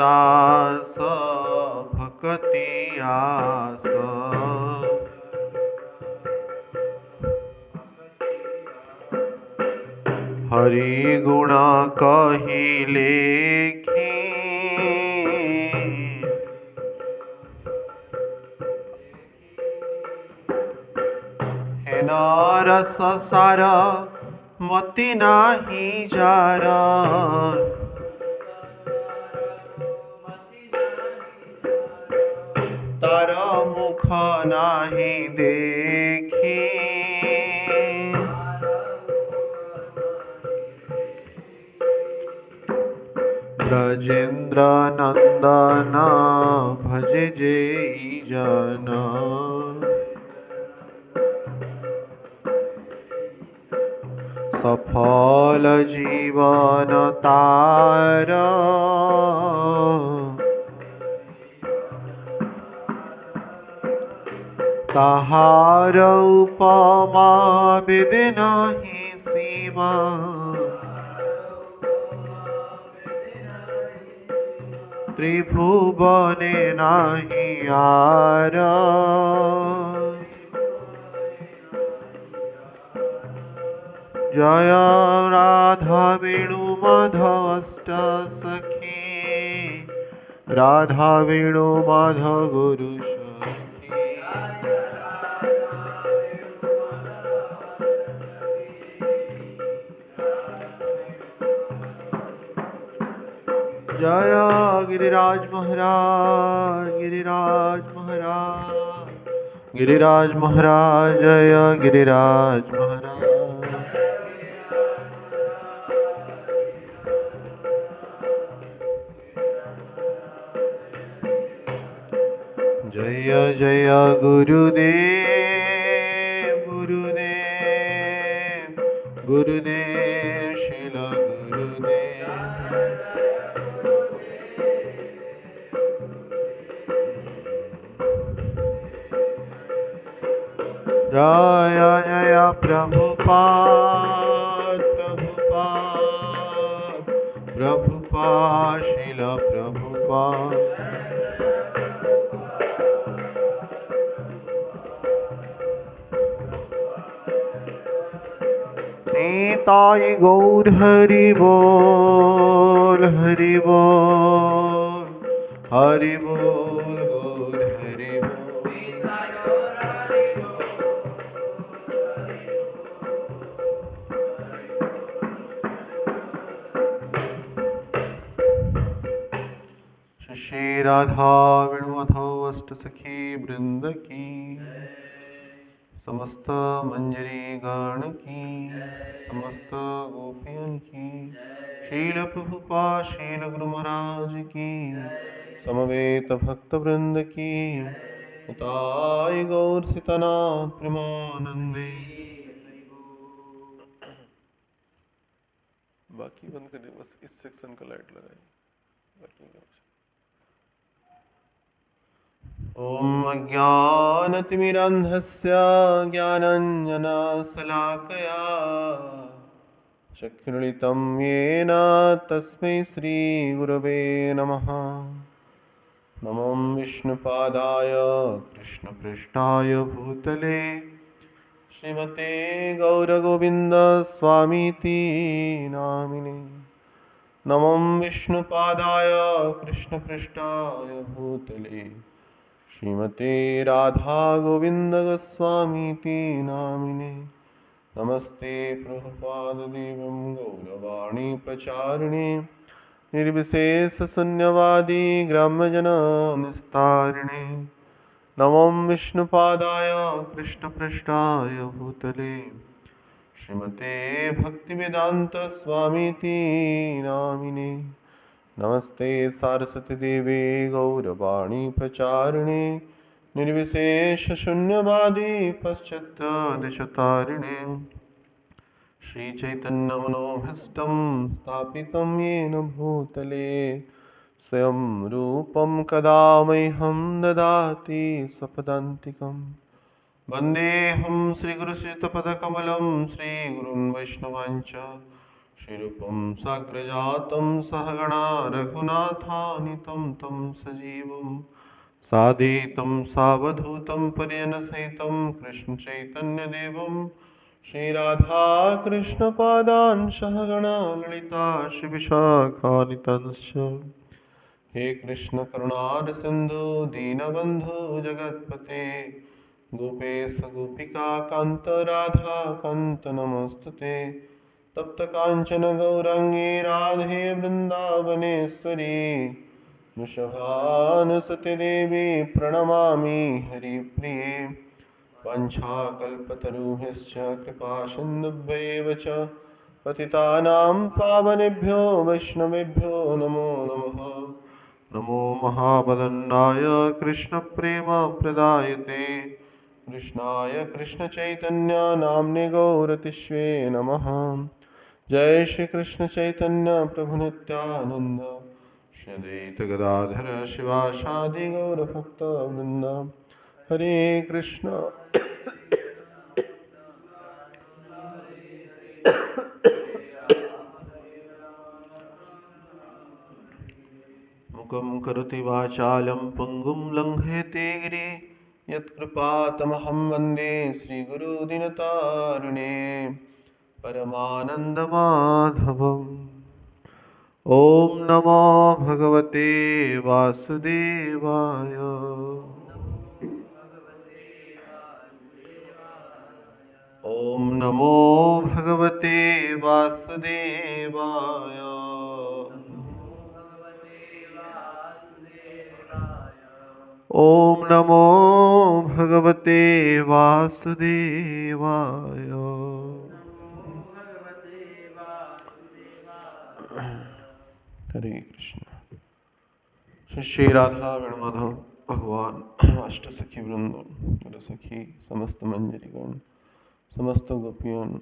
दास भक्ति आस। हरि गुण कहि लेखी हेन रस सार मति नाही जार। तार मुख नाही देखी ब्रजेंद्र नंदन भज जेई जन। सफल जीवन तार ताहार उपमा विद नाही सीमा। त्रिभुवने नाही आर। जय राधा वेणु माधव अष्ट सखी। राधा वेणु माधव गुरु सखी। जय गिरिराज महाराज, गिरिराज महाराज, गिरिराज महाराज, जय गिरिराज महाराज। जय जय गुरुदेव गुरुदेव गुरुदेव शिल गुरुदेव। जय जय प्रभुपाद प्रभुपाद प्रभुपाद शिल प्रभुपाद। निताय गौर हरि बोल हरि बोल हरि बोल गौर हरि बोल। श्री राधा वेणुमाधव अष्ट सखी वृंद की, समस्त मंजरी गण की, समस्त गोपियन की, शील प्रभुपाद शील गुरु महाराज की, समवेत भक्त वृंद की, उताय गौर सितनाथ प्रेमानंदे। बाकी बंद कर दे, बस इस सेक्शन का लाइट लगाए। ओम अज्ञानतिमिरन्धस्य ज्ञानाञ्जनशलाकया चक्षुरुन्मिलितं येन तस्मै श्रीगुरवे नमः। नमो विष्णुपादाय कृष्णपृष्ठाय भूतले श्रीमते गौरगोविन्दस्वामीति नामिने। नमो विष्णुपादाय कृष्णपृष्ठाय भूतले श्रीमते राधा गोविंद गोस्वामीति नामिने। नमस्ते प्रभुपाददेवं गौरवाणी प्रचारिणे निर्विशेष शून्यवादी ग्राम्यजननिस्तारिणे। नमो विष्णुपादाय कृष्णपृष्ठाय भूतले श्रीमते भक्तिवेदांत स्वामीति नामिने। नमस्ते सारस्वती देवी गौरवाणी प्रचारिणे निर्विशेष शून्यवादी पश्चात्देशतारिणे। श्री चैतन्य मनोभीष्टं स्थापितं येन भूतले स्वयं रूपं कदा मह्यं ददाति स्वपदान्तिकं। वन्देऽहं श्रीगुरुश्रीयुतपदकमलं श्रीगुरुन् वैष्णवांश्च श्रीरूपं साग्रजातं सहगणा रघुनाथानितं तं सजीवं साद्वैतं सावधूतं परिजनसहितं कृष्णचैतन्यदेवं श्रीराधाकृष्णपादान् सहगणा ललिता श्रीविशाखान्वितांश्च हे कृष्ण करुणा सिंधु दीनबंधु जगतपते गोपेश गोपिका कांत राधा कांत नमस्तुते तप्त कांचन गौरांगी राधे वृंदावनेश्वरी वृषभानुसुते देवी प्रणमामि हरिप्रिये वंशाकल्पतरुभ्यश्च कृपा सिन्धुभ्यैव च पतितानां पावनेभ्यो वैष्णवेभ्यो नमो नमः नमो महावदन्नाय कृष्णप्रेमप्रदायते कृष्णाय कृष्णचैतन्य नाम्ने गौरतिष्वे नमः जय श्री कृष्ण चैतन्य प्रभु नित्यानंद श्री अद्वैत गदाधर शिवासादि गौरभक्तवृंद हरे कृष्ण मुखं करोति वाचालं पुंगुं लङ्घयते गिरि यत्कृपातमहं वन्दे श्रीगुरुदिनतारिणे परमानन्दमाधवम् ॐ नमो भगवते वासुदेवाय ॐ नमो भगवते वासुदेवाय ॐ नमो भगवते वासुदेवाय हरे कृष्ण। श्री राधा वेणुमाधव भगवान अष्ट सखी वृंद सखी समस्त मंजरीगण समस्त गोपियन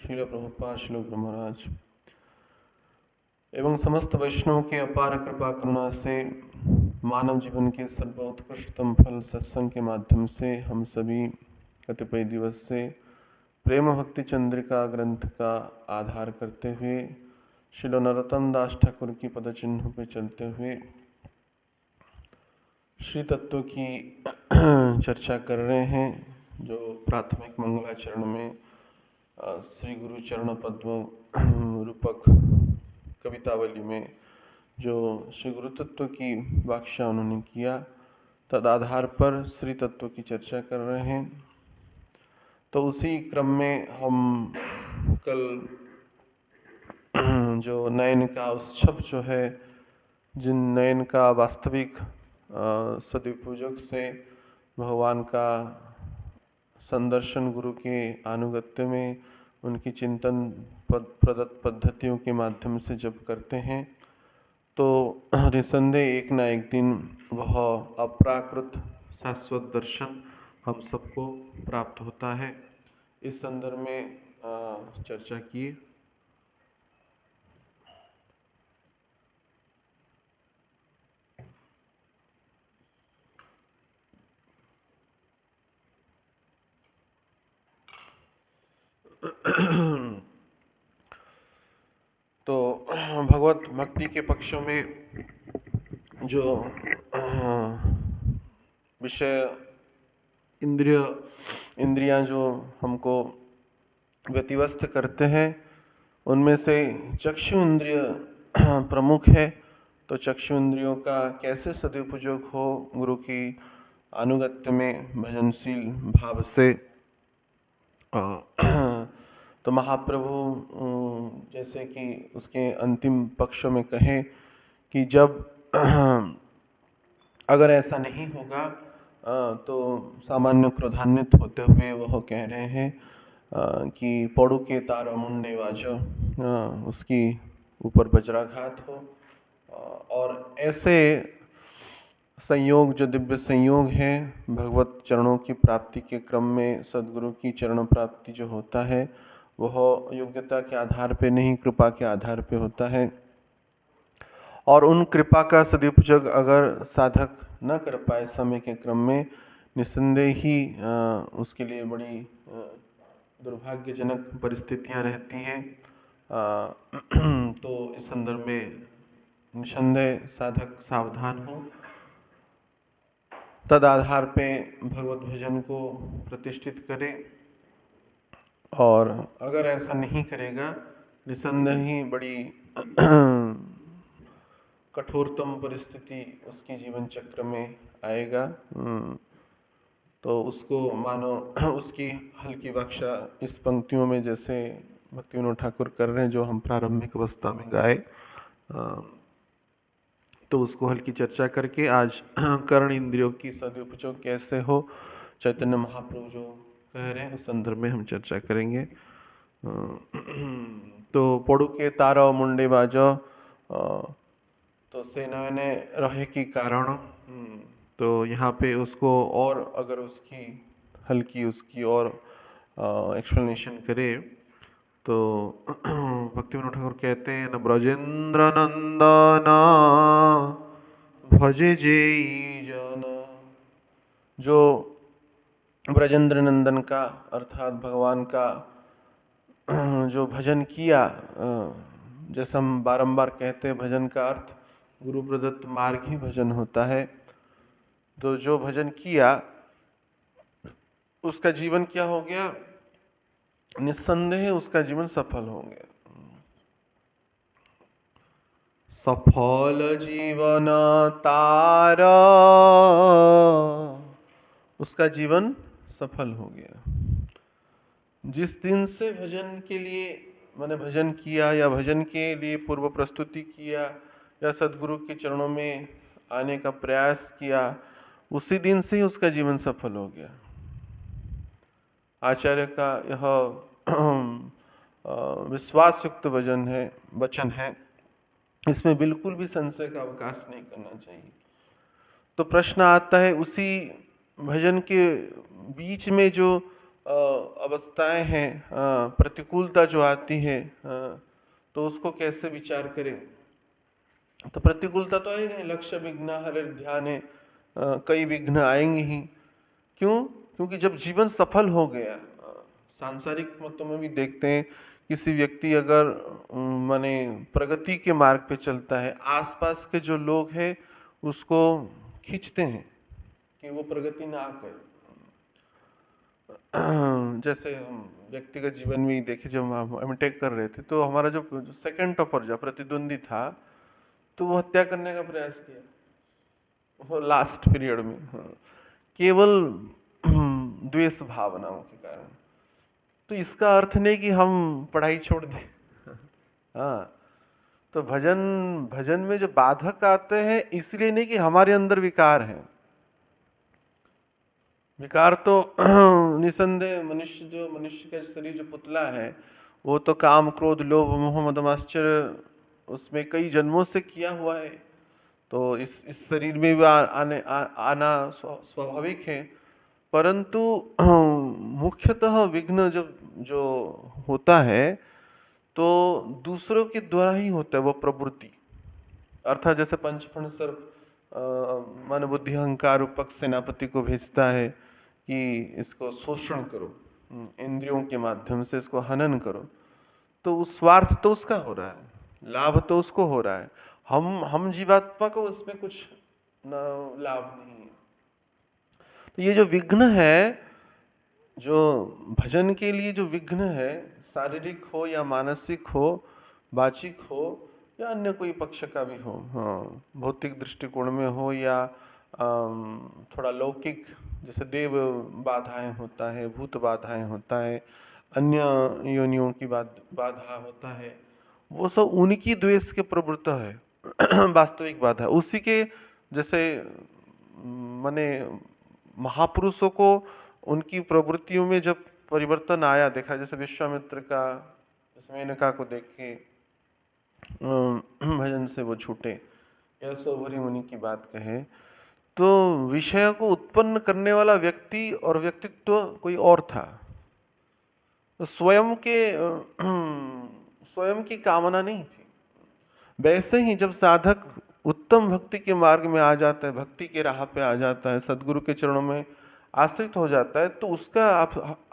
श्रील प्रभुपाद श्रील गुरु महाराज एवं समस्त वैष्णव के अपार कृपा करुणा से मानव जीवन के सर्वोत्कृष्टतम फल सत्संग के माध्यम से हम सभी कतिपय दिवस से प्रेम भक्ति चंद्रिका ग्रंथ का आधार करते हुए श्रील नरोत्तम दास ठाकुर की पदचिन्ह पर चलते हुए श्री तत्व की चर्चा कर रहे हैं, जो प्राथमिक मंगलाचरण में श्री गुरु चरण पद्म रूपक कवितावली में जो श्री गुरु तत्व की व्याख्या उन्होंने किया, तद आधार पर श्री तत्व की चर्चा कर रहे हैं। तो उसी क्रम में हम कल जो नयन का उत्सव जो है, जिन नयन का वास्तविक सदुपयोग से भगवान का संदर्शन गुरु के अनुगत्य में उनकी चिंतन प्रदत्त पद्धतियों के माध्यम से जब करते हैं तो निसंदेह एक न एक दिन वह अप्राकृत शाश्वत दर्शन हम सबको प्राप्त होता है। इस संदर्भ में चर्चा की। तो भगवत भक्ति के पक्षों में जो विषय इंद्रियां जो हमको व्यतिव्यस्त करते हैं, उनमें से चक्षु इंद्रिय प्रमुख है। तो चक्षु इंद्रियों का कैसे सदुपयोग हो गुरु की अनुगत्य में भजनशील भाव से, तो महाप्रभु जैसे कि उसके अंतिम पक्ष में कहे कि जब अगर ऐसा नहीं होगा तो सामान्य क्रोधान्वित होते हुए वह कह रहे हैं कि पौड़ू के तारा मुंडे वाजो, उसकी ऊपर वज्राघात हो। और ऐसे संयोग जो दिव्य संयोग है भगवत चरणों की प्राप्ति के क्रम में, सदगुरु की चरण प्राप्ति जो होता है वह योग्यता के आधार पे नहीं, कृपा के आधार पे होता है। और उन कृपा का सदुपयोग अगर साधक न कर पाए समय के क्रम में, निसंदेह ही उसके लिए बड़ी दुर्भाग्यजनक परिस्थितियां रहती हैं। तो इस संदर्भ में निसंदेह साधक सावधान हो, तद आधार पे भगवत भजन को प्रतिष्ठित करे, और अगर ऐसा नहीं करेगा निसंदेह ही बड़ी कठोरतम परिस्थिति उसकी जीवन चक्र में आएगा। तो उसको मानो उसकी हल्की बख्शा इस पंक्तियों में जैसे भक्ति विनोद ठाकुर कर रहे हैं, जो हम प्रारंभिक अवस्था में गाए, तो उसको हल्की चर्चा करके आज कर्ण इंद्रियों की सदुपयोग कैसे हो, चैतन्य महाप्रभु जो कह रहे हैं उस संदर्भ में हम चर्चा करेंगे। तो पड़ू के तारा मुंडे बाजो, तो सेनाने रहे की कारण, तो यहाँ पे उसको और अगर उसकी हल्की उसकी और एक्सप्लेनेशन करे तो भक्ति विनोद ठाकुर कहते हैं, न ब्रजेंद्र नंदना भजे जे जन, जो ब्रजेंद्र नंदन का अर्थात भगवान का जो भजन किया, जैसा हम बारंबार कहते हैं भजन का अर्थ गुरु प्रदत्त मार्ग ही भजन होता है। तो जो भजन किया उसका जीवन क्या हो गया, निस्संदेह उसका जीवन सफल हो गया। सफल जीवन तारा, उसका जीवन सफल हो गया। जिस दिन से भजन के लिए मैंने भजन किया या भजन के लिए पूर्व प्रस्तुति किया या सदगुरु के चरणों में आने का प्रयास किया, उसी दिन से ही उसका जीवन सफल हो गया। आचार्य का यह विश्वास युक्त वचन है, इसमें बिल्कुल भी संशय का अवकाश नहीं करना चाहिए। तो प्रश्न आता है, उसी भजन के बीच में जो अवस्थाएं हैं, प्रतिकूलता जो आती है, तो उसको कैसे विचार करें। तो प्रतिकूलता तो आएगी, लक्ष्य विघ्न हर ध्यान है, कई विघ्न आएंगे ही। क्यों? क्योंकि जब जीवन सफल हो गया, सांसारिक मतों में भी देखते हैं, किसी व्यक्ति अगर माने प्रगति के मार्ग पे चलता है, आसपास के जो लोग हैं उसको खींचते हैं कि वो प्रगति ना करे। जैसे हम व्यक्तिगत जीवन में ही देखे, जब हम एमटेक कर रहे थे तो हमारा जो सेकंड टॉपर जो प्रतिद्वंदी था, तो वो हत्या करने का प्रयास किया, वो लास्ट पीरियड में, केवल द्वेष भावनाओं के कारण। तो इसका अर्थ नहीं कि हम पढ़ाई छोड़ दें। हाँ, तो भजन में जो बाधक आते हैं इसलिए नहीं कि हमारे अंदर विकार है। विकार तो निसंदेह मनुष्य का शरीर जो पुतला है, वो तो काम क्रोध लोभ मोह मद आश्चर्य उसमें कई जन्मों से किया हुआ है। तो इस शरीर में भी आना स्वाभाविक है। परंतु मुख्यतः विघ्न जो होता है तो दूसरों के द्वारा ही होता है, वो प्रवृत्ति। अर्थात जैसे पंचफण सर्प मन बुद्धि अहंकार रूपक सेनापति को भेजता है कि इसको शोषण करो, इंद्रियों के माध्यम से इसको हनन करो, तो उस स्वार्थ तो उसका हो रहा है, लाभ तो उसको हो रहा है। हम जीवात्मा को उसमें कुछ लाभ नहीं है। तो ये जो विघ्न है, जो भजन के लिए जो विघ्न है, शारीरिक हो या मानसिक हो, वाचिक हो या अन्य कोई पक्ष का भी हो, हाँ, भौतिक दृष्टिकोण में हो या थोड़ा लौकिक, जैसे देव बाधाएं होता है, भूत बाधाएं होता है, अन्य योनियों की बाधा होता है, वो सब उनकी द्वेष के प्रवृत्त है। वास्तविक बाधा उसी के, जैसे माने महापुरुषों को उनकी प्रवृत्तियों में जब परिवर्तन आया, देखा, जैसे विश्वामित्र का मेनका को देख के भजन से वो छूटे, या सोभरी मुनि की बात कहे, तो विषय को उत्पन्न करने वाला व्यक्ति और व्यक्तित्व कोई और था। तो स्वयं की कामना नहीं थी। वैसे ही जब साधक उत्तम भक्ति के मार्ग में आ जाता है, भक्ति के राह पे आ जाता है, सदगुरु के चरणों में आश्रित हो जाता है, तो उसका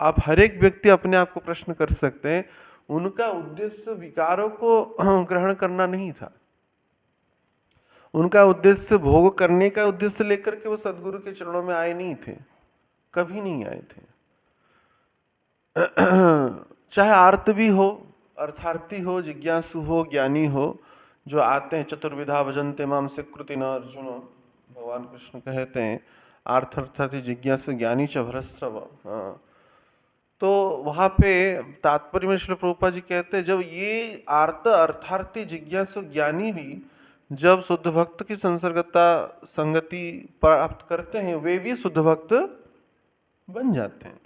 आप हर एक व्यक्ति अपने आप को प्रश्न कर सकते हैं, उनका उद्देश्य विकारों को ग्रहण करना नहीं था। उनका उद्देश्य भोग करने का उद्देश्य लेकर के वो सदगुरु के चरणों में आए नहीं थे, कभी नहीं आए थे। चाहे आर्त भी हो, अर्थार्थी हो, जिज्ञासु हो, ज्ञानी हो, जो आते हैं, चतुर्विधा भजन्ते माम स्वीकृति न अर्जुन, भगवान कृष्ण कहते हैं, आर्थ अर्थार्थी जिज्ञासु ज्ञानी च भरस्रव। हाँ, तो वहाँ पे तात्पर्य में श्रील प्रभुपाद जी कहते हैं, जब ये आर्त अर्थार्थी जिज्ञासु ज्ञानी भी जब शुद्ध भक्त की संसर्गता संगति प्राप्त करते हैं, वे भी शुद्ध भक्त बन जाते हैं।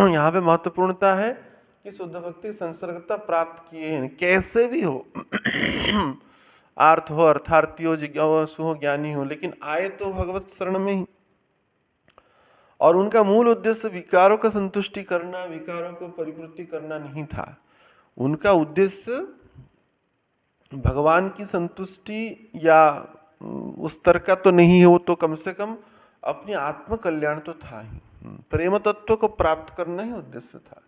यहाँ पे महत्वपूर्णता है कि शुद्ध भक्ति संसर्गता प्राप्त किए हैं, कैसे भी हो, आर्थ हो, अर्थार्थी हो, जिज्ञासु हो, ज्ञानी हो, लेकिन आए तो भगवत शरण में ही। और उनका मूल उद्देश्य विकारों का संतुष्टि करना, विकारों को परिपूर्ति करना नहीं था। उनका उद्देश्य भगवान की संतुष्टि या उस स्तर का तो नहीं हो, तो कम से कम अपनी आत्म कल्याण तो था ही, प्रेम तत्व को प्राप्त करना ही उद्देश्य था।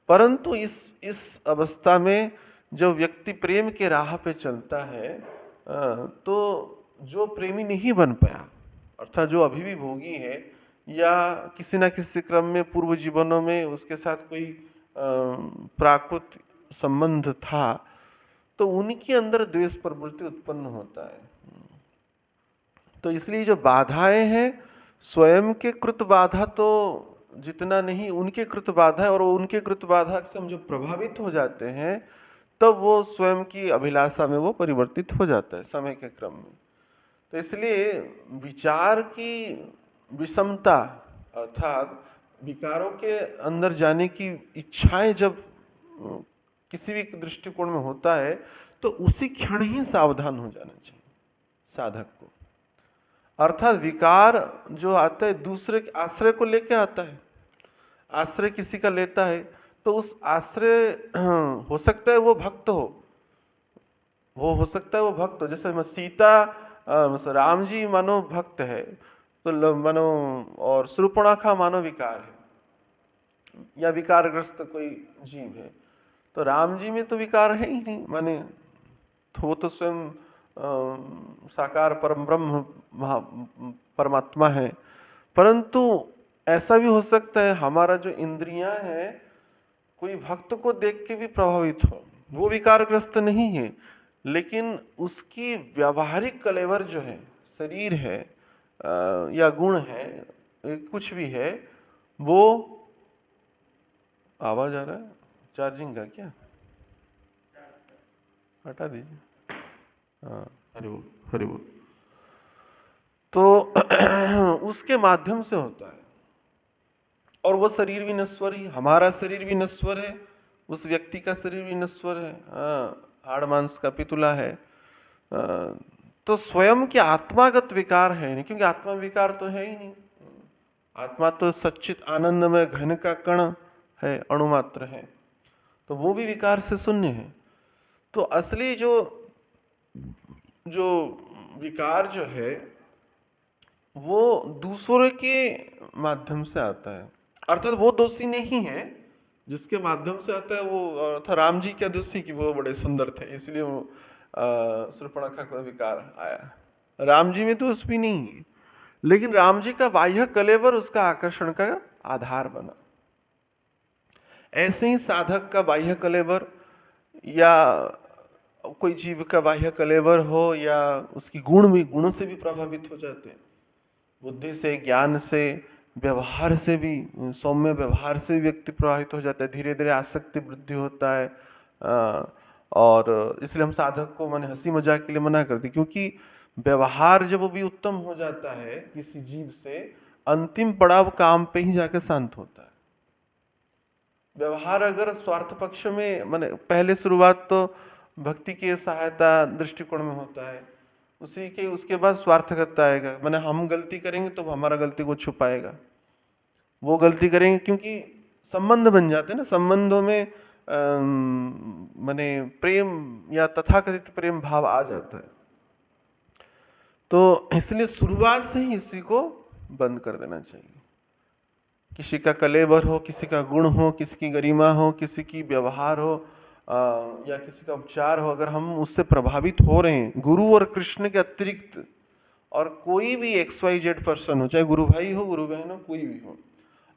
परंतु इस अवस्था में जब व्यक्ति प्रेम के राह पे चलता है, तो जो प्रेमी नहीं बन पाया, अर्थात जो अभी भी भोगी है या किसी न किसी क्रम में पूर्व जीवनों में उसके साथ कोई प्राकृत संबंध था, तो उनके अंदर द्वेष प्रवृत्ति उत्पन्न होता है। तो इसलिए जो बाधाएं हैं, स्वयं के कृत बाधा तो जितना नहीं, उनके कृत बाधा है, और उनके कृत बाधा से हम जो प्रभावित हो जाते हैं, तब वो स्वयं की अभिलाषा में वो परिवर्तित हो जाता है समय के क्रम में। तो इसलिए विचार की विषमता, अर्थात विकारों के अंदर जाने की इच्छाएं जब किसी भी दृष्टिकोण में होता है, तो उसी क्षण ही सावधान हो जाना चाहिए साधक को। अर्थात विकार जो आता है दूसरे के आश्रय को लेके आता है, आश्रय किसी का लेता है, तो उस आश्रय हो सकता है वो भक्त हो सकता है वो भक्त हो। जैसे सीता, राम जी मानो भक्त है, तो मानो, और शूर्पणखा मानो विकार है या विकारग्रस्त कोई जीव है, तो राम जी में तो विकार है ही नहीं, माने तो वो तो स्वयं साकार परम ब्रह्म परमात्मा है। परंतु ऐसा भी हो सकता है हमारा जो इंद्रियां हैं, कोई भक्त को देख के भी प्रभावित हो, वो विकारग्रस्त नहीं है, लेकिन उसकी व्यावहारिक कलेवर जो है, शरीर है या गुण है, कुछ भी है, वो आवाज आ रहा है चार्जिंग का क्या, हटा दीजिए। हाँ, हरि बोल हरि बोल। तो उसके माध्यम से होता है, और वो शरीर भी नश्वर ही, हमारा शरीर भी नश्वर है, उस व्यक्ति का शरीर भी नश्वर है, हाड़ मांस का पितुला है। तो स्वयं के आत्मागत विकार है नहीं, क्योंकि आत्मा विकार तो है ही नहीं, आत्मा तो सच्चित आनंद में घन का कण है, अणुमात्र है, तो वो भी विकार से शून्य है। तो असली जो विकार जो है वो दूसरे के माध्यम से आता है, अर्थात वो दोषी नहीं है जिसके माध्यम से आता है, वो था राम जी क्या दोषी कि वो बड़े सुंदर थे, इसलिए वो शूर्पणखा का विकार आया। राम जी में तो दोष भी नहीं है, लेकिन राम जी का बाह्य कलेवर उसका आकर्षण का आधार बना। ऐसे ही साधक का बाह्य कलेवर या कोई जीव का बाह्य कलेवर हो, या उसकी गुणों से भी प्रभावित हो जाते हैं, बुद्धि से, ज्ञान से, व्यवहार से भी, सौम्य व्यवहार से भी व्यक्ति प्रभावित हो जाता है, धीरे धीरे आसक्ति वृद्धि होता है। और इसलिए हम साधक को माने हंसी मजाक के लिए मना करते, क्योंकि व्यवहार जब वो भी उत्तम हो जाता है किसी जीव से, अंतिम पड़ाव काम पे ही जाके शांत होता है। व्यवहार अगर स्वार्थ पक्ष में, माने पहले शुरुआत तो भक्ति की सहायता दृष्टिकोण में होता है, उसके बाद स्वार्थगत आएगा, माने हम गलती करेंगे तो हमारा गलती को छुपाएगा, वो गलती करेंगे, क्योंकि संबंध बन जाते हैं ना, संबंधों में माने प्रेम या तथाकथित प्रेम भाव आ जाता है। तो इसलिए शुरुआत से ही इसी को बंद कर देना चाहिए। किसी का कलेवर हो, किसी का गुण हो, किसी की गरिमा हो, किसी की व्यवहार हो, या किसी का उपचार हो, अगर हम उससे प्रभावित हो रहे हैं, गुरु और कृष्ण के अतिरिक्त और कोई भी XYZ पर्सन हो, चाहे गुरु भाई हो, गुरु बहन हो, कोई भी हो,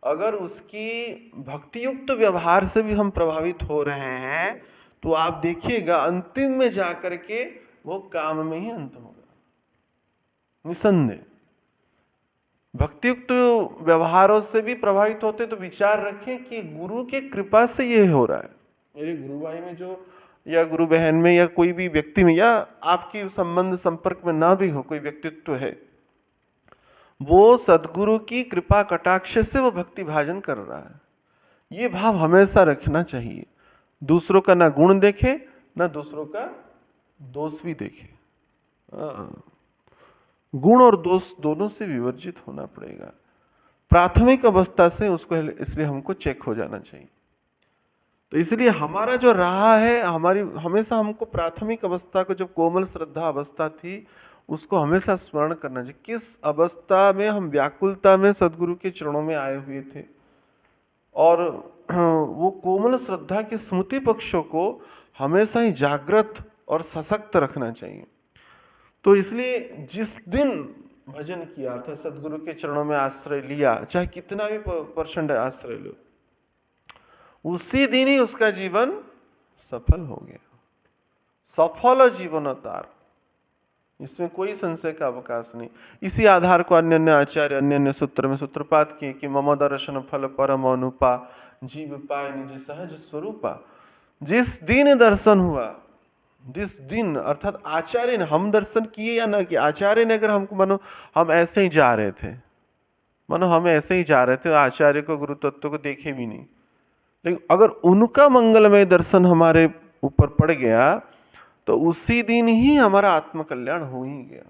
अगर उसकी भक्तियुक्त व्यवहार से भी हम प्रभावित हो रहे हैं, तो आप देखिएगा अंतिम में जाकर के वो काम में ही अंत होगा, निसंदेह। भक्तियुक्त व्यवहारों से भी प्रभावित होते तो विचार रखें कि गुरु के कृपा से ये हो रहा है। मेरे गुरु भाई में जो, या गुरु बहन में, या कोई भी व्यक्ति में, या आपकी संबंध संपर्क में ना भी हो कोई व्यक्तित्व है, वो सदगुरु की कृपा कटाक्ष से वो भक्ति भाजन कर रहा है। ये भाव हमेशा रखना चाहिए। दूसरों का ना गुण देखे, ना दूसरों का दोष भी देखे। गुण और दोष दोनों से विवर्जित होना पड़ेगा। प्राथमिक अवस्था से उसको इसलिए हमको चेक हो जाना चाहिए। तो इसलिए हमारा जो रहा है, हमारी हमेशा हमको प्राथमिक अवस्था को, जो कोमल श्रद्धा अवस्था थी, उसको हमेशा स्मरण करना चाहिए। किस अवस्था में हम व्याकुलता में सदगुरु के चरणों में आए हुए थे, और वो कोमल श्रद्धा के स्मृति पक्षों को हमेशा ही जागृत और सशक्त रखना चाहिए। तो इसलिए जिस दिन भजन किया था, सदगुरु के चरणों में आश्रय लिया, चाहे कितना भी परसेंट आश्रय लो, उसी दिन ही उसका जीवन सफल हो गया। सफल जीवन अवतार, इसमें कोई संशय का अवकाश नहीं। इसी आधार को अन्य अन्य आचार्य अन्य अन्य सूत्र में सूत्रपात किए कि मम दर्शन फल परम अनुपा, जीव पाए निज सहज स्वरूपा। जिस दिन दर्शन हुआ, जिस दिन, अर्थात आचार्य ने, हम दर्शन किए या ना किए, आचार्य ने अगर हमको, मानो हम ऐसे ही जा रहे थे, मानो हम ऐसे ही जा रहे थे, आचार्य को, गुरु तत्व को देखे भी नहीं, लेकिन अगर उनका मंगलमय दर्शन हमारे ऊपर पड़ गया, तो उसी दिन ही हमारा आत्मकल्याण हो ही गया।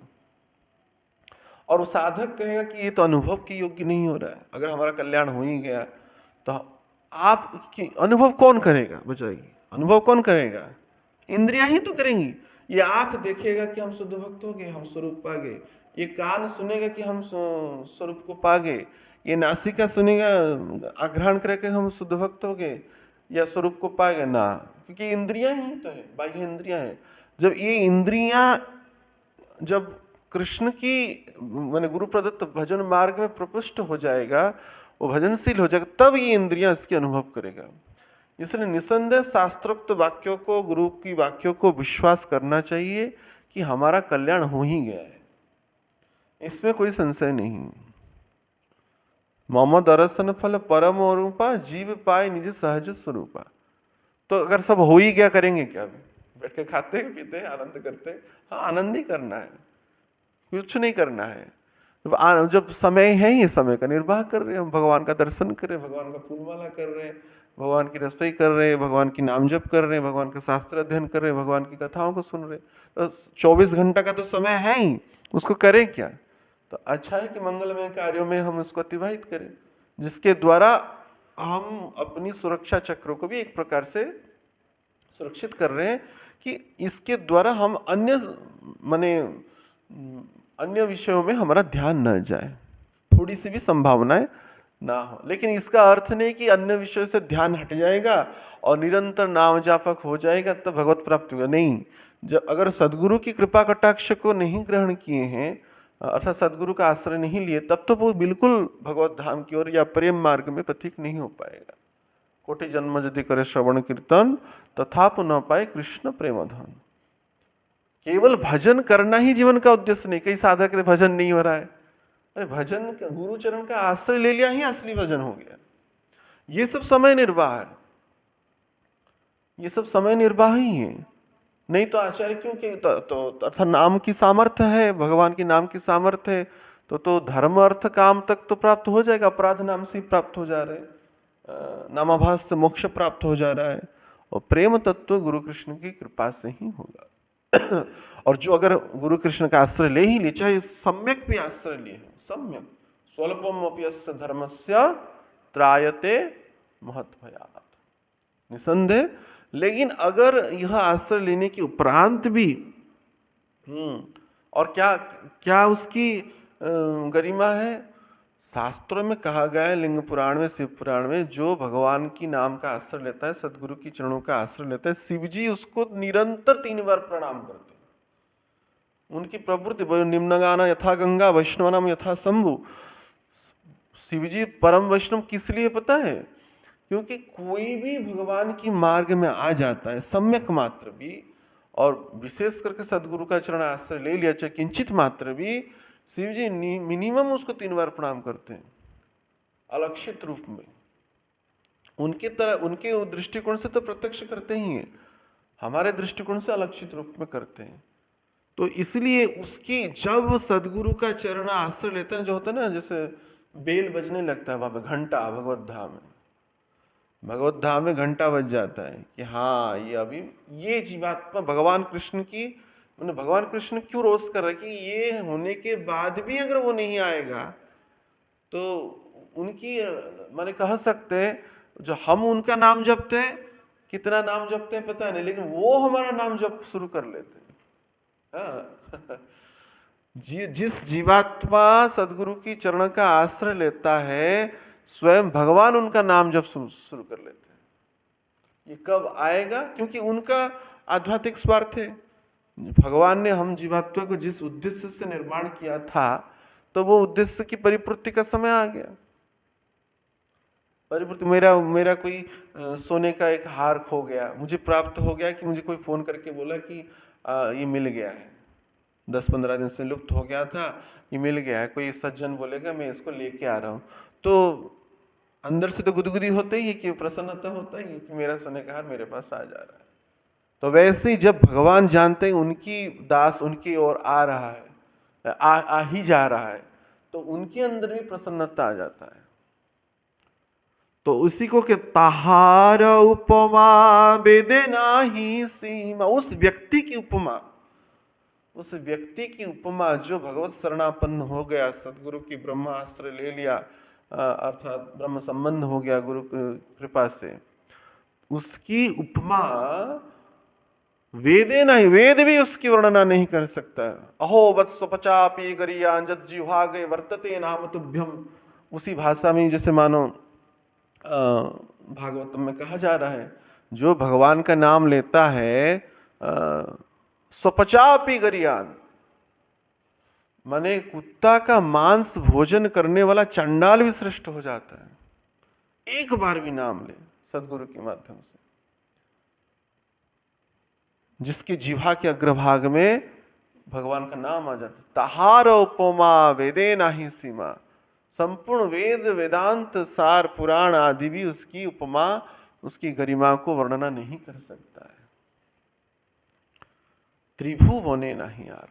और साधक कहेगा कि ये तो अनुभव के योग्य नहीं हो रहा है। अगर हमारा कल्याण हो ही गया, तो आप अनुभव कौन करेगा? बताइए, अनुभव कौन करेगा? इंद्रियां ही तो करेंगी। ये आंख देखेगा कि हम शुद्ध भक्त हो गए, हम स्वरूप पा गए। ये कान सुनेगा कि हम स्वरूप को पा गए। ये नासिका सुनेगा, आग्रहण करके हम शुद्ध भक्त हो गए या स्वरूप को पाएगा ना, क्योंकि इंद्रियां ही तो है, बाह्य इंद्रियां हैं। जब ये इंद्रियां, जब कृष्ण की माने गुरु प्रदत्त भजन मार्ग में प्रपुष्ट हो जाएगा, वो भजनशील हो जाएगा, तब ये इंद्रियां इसकी अनुभव करेगा। इसलिए निसंदेह शास्त्रोक्त वाक्यों को, गुरु की वाक्यों को विश्वास करना चाहिए कि हमारा कल्याण हो ही गया है, इसमें कोई संशय नहीं। मम दर्शन फल परम रूपा, जीव पाए निज सहज स्वरूपा। तो अगर सब हो ही गया, करेंगे क्या? अभी बैठ के खाते पीते आनंद करते? हाँ, आनंद ही करना है, कुछ नहीं करना है। जब समय है, ये समय का निर्वाह कर रहे हैं, हम भगवान का दर्शन कर रहे हैं, भगवान का फूलमाला कर रहे हैं, भगवान की रसोई कर रहे हैं, भगवान की नाम जप कर रहे हैं, भगवान का शास्त्र अध्ययन कर रहे हैं, भगवान की कथाओं को सुन रहे हैं। तो 24 घंटा का तो समय है ही, उसको करें क्या? तो अच्छा है कि मंगलमय कार्यों में हम उसको अतिवाहित करें, जिसके द्वारा हम अपनी सुरक्षा चक्रों को भी एक प्रकार से सुरक्षित कर रहे हैं, कि इसके द्वारा हम अन्य विषयों में हमारा ध्यान न जाए, थोड़ी सी भी संभावनाएं ना हो। लेकिन इसका अर्थ नहीं कि अन्य विषयों से ध्यान हट जाएगा और निरंतर नाम जापक हो जाएगा तो भगवत प्राप्ति होगा, नहीं। जब अगर सदगुरु की कृपा कटाक्ष को नहीं ग्रहण किए हैं, अर्थात सदगुरु का आश्रय नहीं लिए, तब तो वो बिल्कुल भगवत धाम की ओर या प्रेम मार्ग में पथिक नहीं हो पाएगा। कोटि जन्म यदि करे श्रवण कीर्तन, तथापि न पाए कृष्ण प्रेम धन। केवल भजन करना ही जीवन का उद्देश्य नहीं। कई साधक भजन नहीं हो रहा है, अरे भजन, गुरु चरण का आश्रय ले लिया ही असली भजन हो गया। ये सब समय निर्वाह है, ये सब समय निर्वाह ही है। नहीं तो आचार्य क्यों के तो अर्थात नाम की सामर्थ्य है, भगवान की नाम की सामर्थ्य है, तो धर्म अर्थ काम तक तो प्राप्त हो जाएगा। अपराध नाम से प्राप्त हो जा रहे हैं, नामाभास से मोक्ष प्राप्त हो जा रहा है, और प्रेम तत्व गुरु कृष्ण की कृपा से ही होगा। और जो अगर गुरु कृष्ण का आश्रय ले ही ले, चाहे सम्यक भी आश्रय लिए, सम्यक स्वल्पम अपयस्य धर्मस्य त्रायते महत्भयात्, निसंदेह। लेकिन अगर यह आश्रय लेने के उपरांत भी और क्या क्या उसकी गरिमा है, शास्त्रों में कहा गया है, लिंग पुराण में, शिव पुराण में, जो भगवान की नाम का आश्रय लेता है, सदगुरु की चरणों का आश्रय लेता है, शिव जी उसको निरंतर 3 बार प्रणाम करते हैं। उनकी प्रवृत्ति निम्नगाना यथा गंगा वैष्णवनाम यथा शंभु। शिव जी परम वैष्णव किस लिए पता है? क्योंकि कोई भी भगवान की मार्ग में आ जाता है, सम्यक मात्र भी, और विशेष करके सदगुरु का चरण आश्रय ले लिया, चाहे किंचित मात्र भी, शिव जी मिनिमम उसको 3 बार प्रणाम करते हैं, अलक्षित रूप में। उनके तरह, उनके दृष्टिकोण से तो प्रत्यक्ष करते ही हैं, हमारे दृष्टिकोण से अलक्षित रूप में करते हैं। तो इसलिए उसकी, जब सदगुरु का चरण आश्रय लेते हैं, जो होता है ना, जैसे बेल बजने लगता है वहां पर, घंटा, भगवत धाम में, भगवत धाम में घंटा बज जाता है कि हाँ, ये अभी ये जीवात्मा भगवान कृष्ण की, मैंने भगवान कृष्ण क्यों रोष कर रहा है कि ये होने के बाद भी अगर वो नहीं आएगा तो उनकी, मैंने कह सकते हैं, जो हम उनका नाम जपते हैं, कितना नाम जपते हैं पता नहीं, लेकिन वो हमारा नाम जप शुरू कर लेते हैं। हाँ। जिस जीवात्मा सदगुरु की चरण का आश्रय लेता है, स्वयं भगवान उनका नाम जप शुरू कर लेते हैं। ये कब आएगा? क्योंकि उनका आध्यात्मिक स्वार्थ है। भगवान ने हम जीवात्मा को जिस उद्देश्य से निर्माण किया था, तो वो उद्देश्य की परिपूर्ति का समय आ गया। परिपूर्ति, मेरा कोई सोने का एक हार खो गया, मुझे प्राप्त हो गया, कि मुझे कोई फोन करके बोला कि ये मिल गया है, 10-15 दिन से लुप्त हो गया था, ये मिल गया है, कोई सज्जन बोलेगा मैं इसको लेके आ रहा हूँ, तो अंदर से तो गुदगुदी होते ही है, कि प्रसन्नता होता ही है कि मेरा सोने का हार मेरे पास आ जा रहा है। तो वैसे ही जब भगवान जानते हैं उनकी दास उनकी ओर आ रहा है, आ ही जा रहा है, तो उनके अंदर भी प्रसन्नता आ जाता है। तो उसी को के ताहार उपमा वेदे नाही सीमा, उस व्यक्ति की उपमा, उस व्यक्ति की उपमा जो भगवत शरणापन्न हो गया, सदगुरु की ब्रह्म आश्रय ले लिया, अर्थात ब्रह्म संबंध हो गया गुरु कृपा से, उसकी उपमा वेदे नहीं, वेद भी उसकी वर्णना नहीं कर सकता। अहो वत्सपचापि गरियान जिह्वागे वर्तते नाम तुभ्यम, उसी भाषा में जैसे मानो भागवतम में कहा जा रहा है, जो भगवान का नाम लेता है, स्वपचापि गरियान, माने कुत्ता का मांस भोजन करने वाला चंडाल भी श्रेष्ठ हो जाता है, एक बार भी नाम ले सदगुरु के माध्यम से। जिसकी जिह्वा के अग्रभाग में भगवान का नाम आ जाता, तहार उपमा वेदे नाही सीमा, संपूर्ण वेद वेदांत सार पुराण आदि भी उसकी उपमा, उसकी गरिमा को वर्णना नहीं कर सकता है। त्रिभुवने नहीं यार,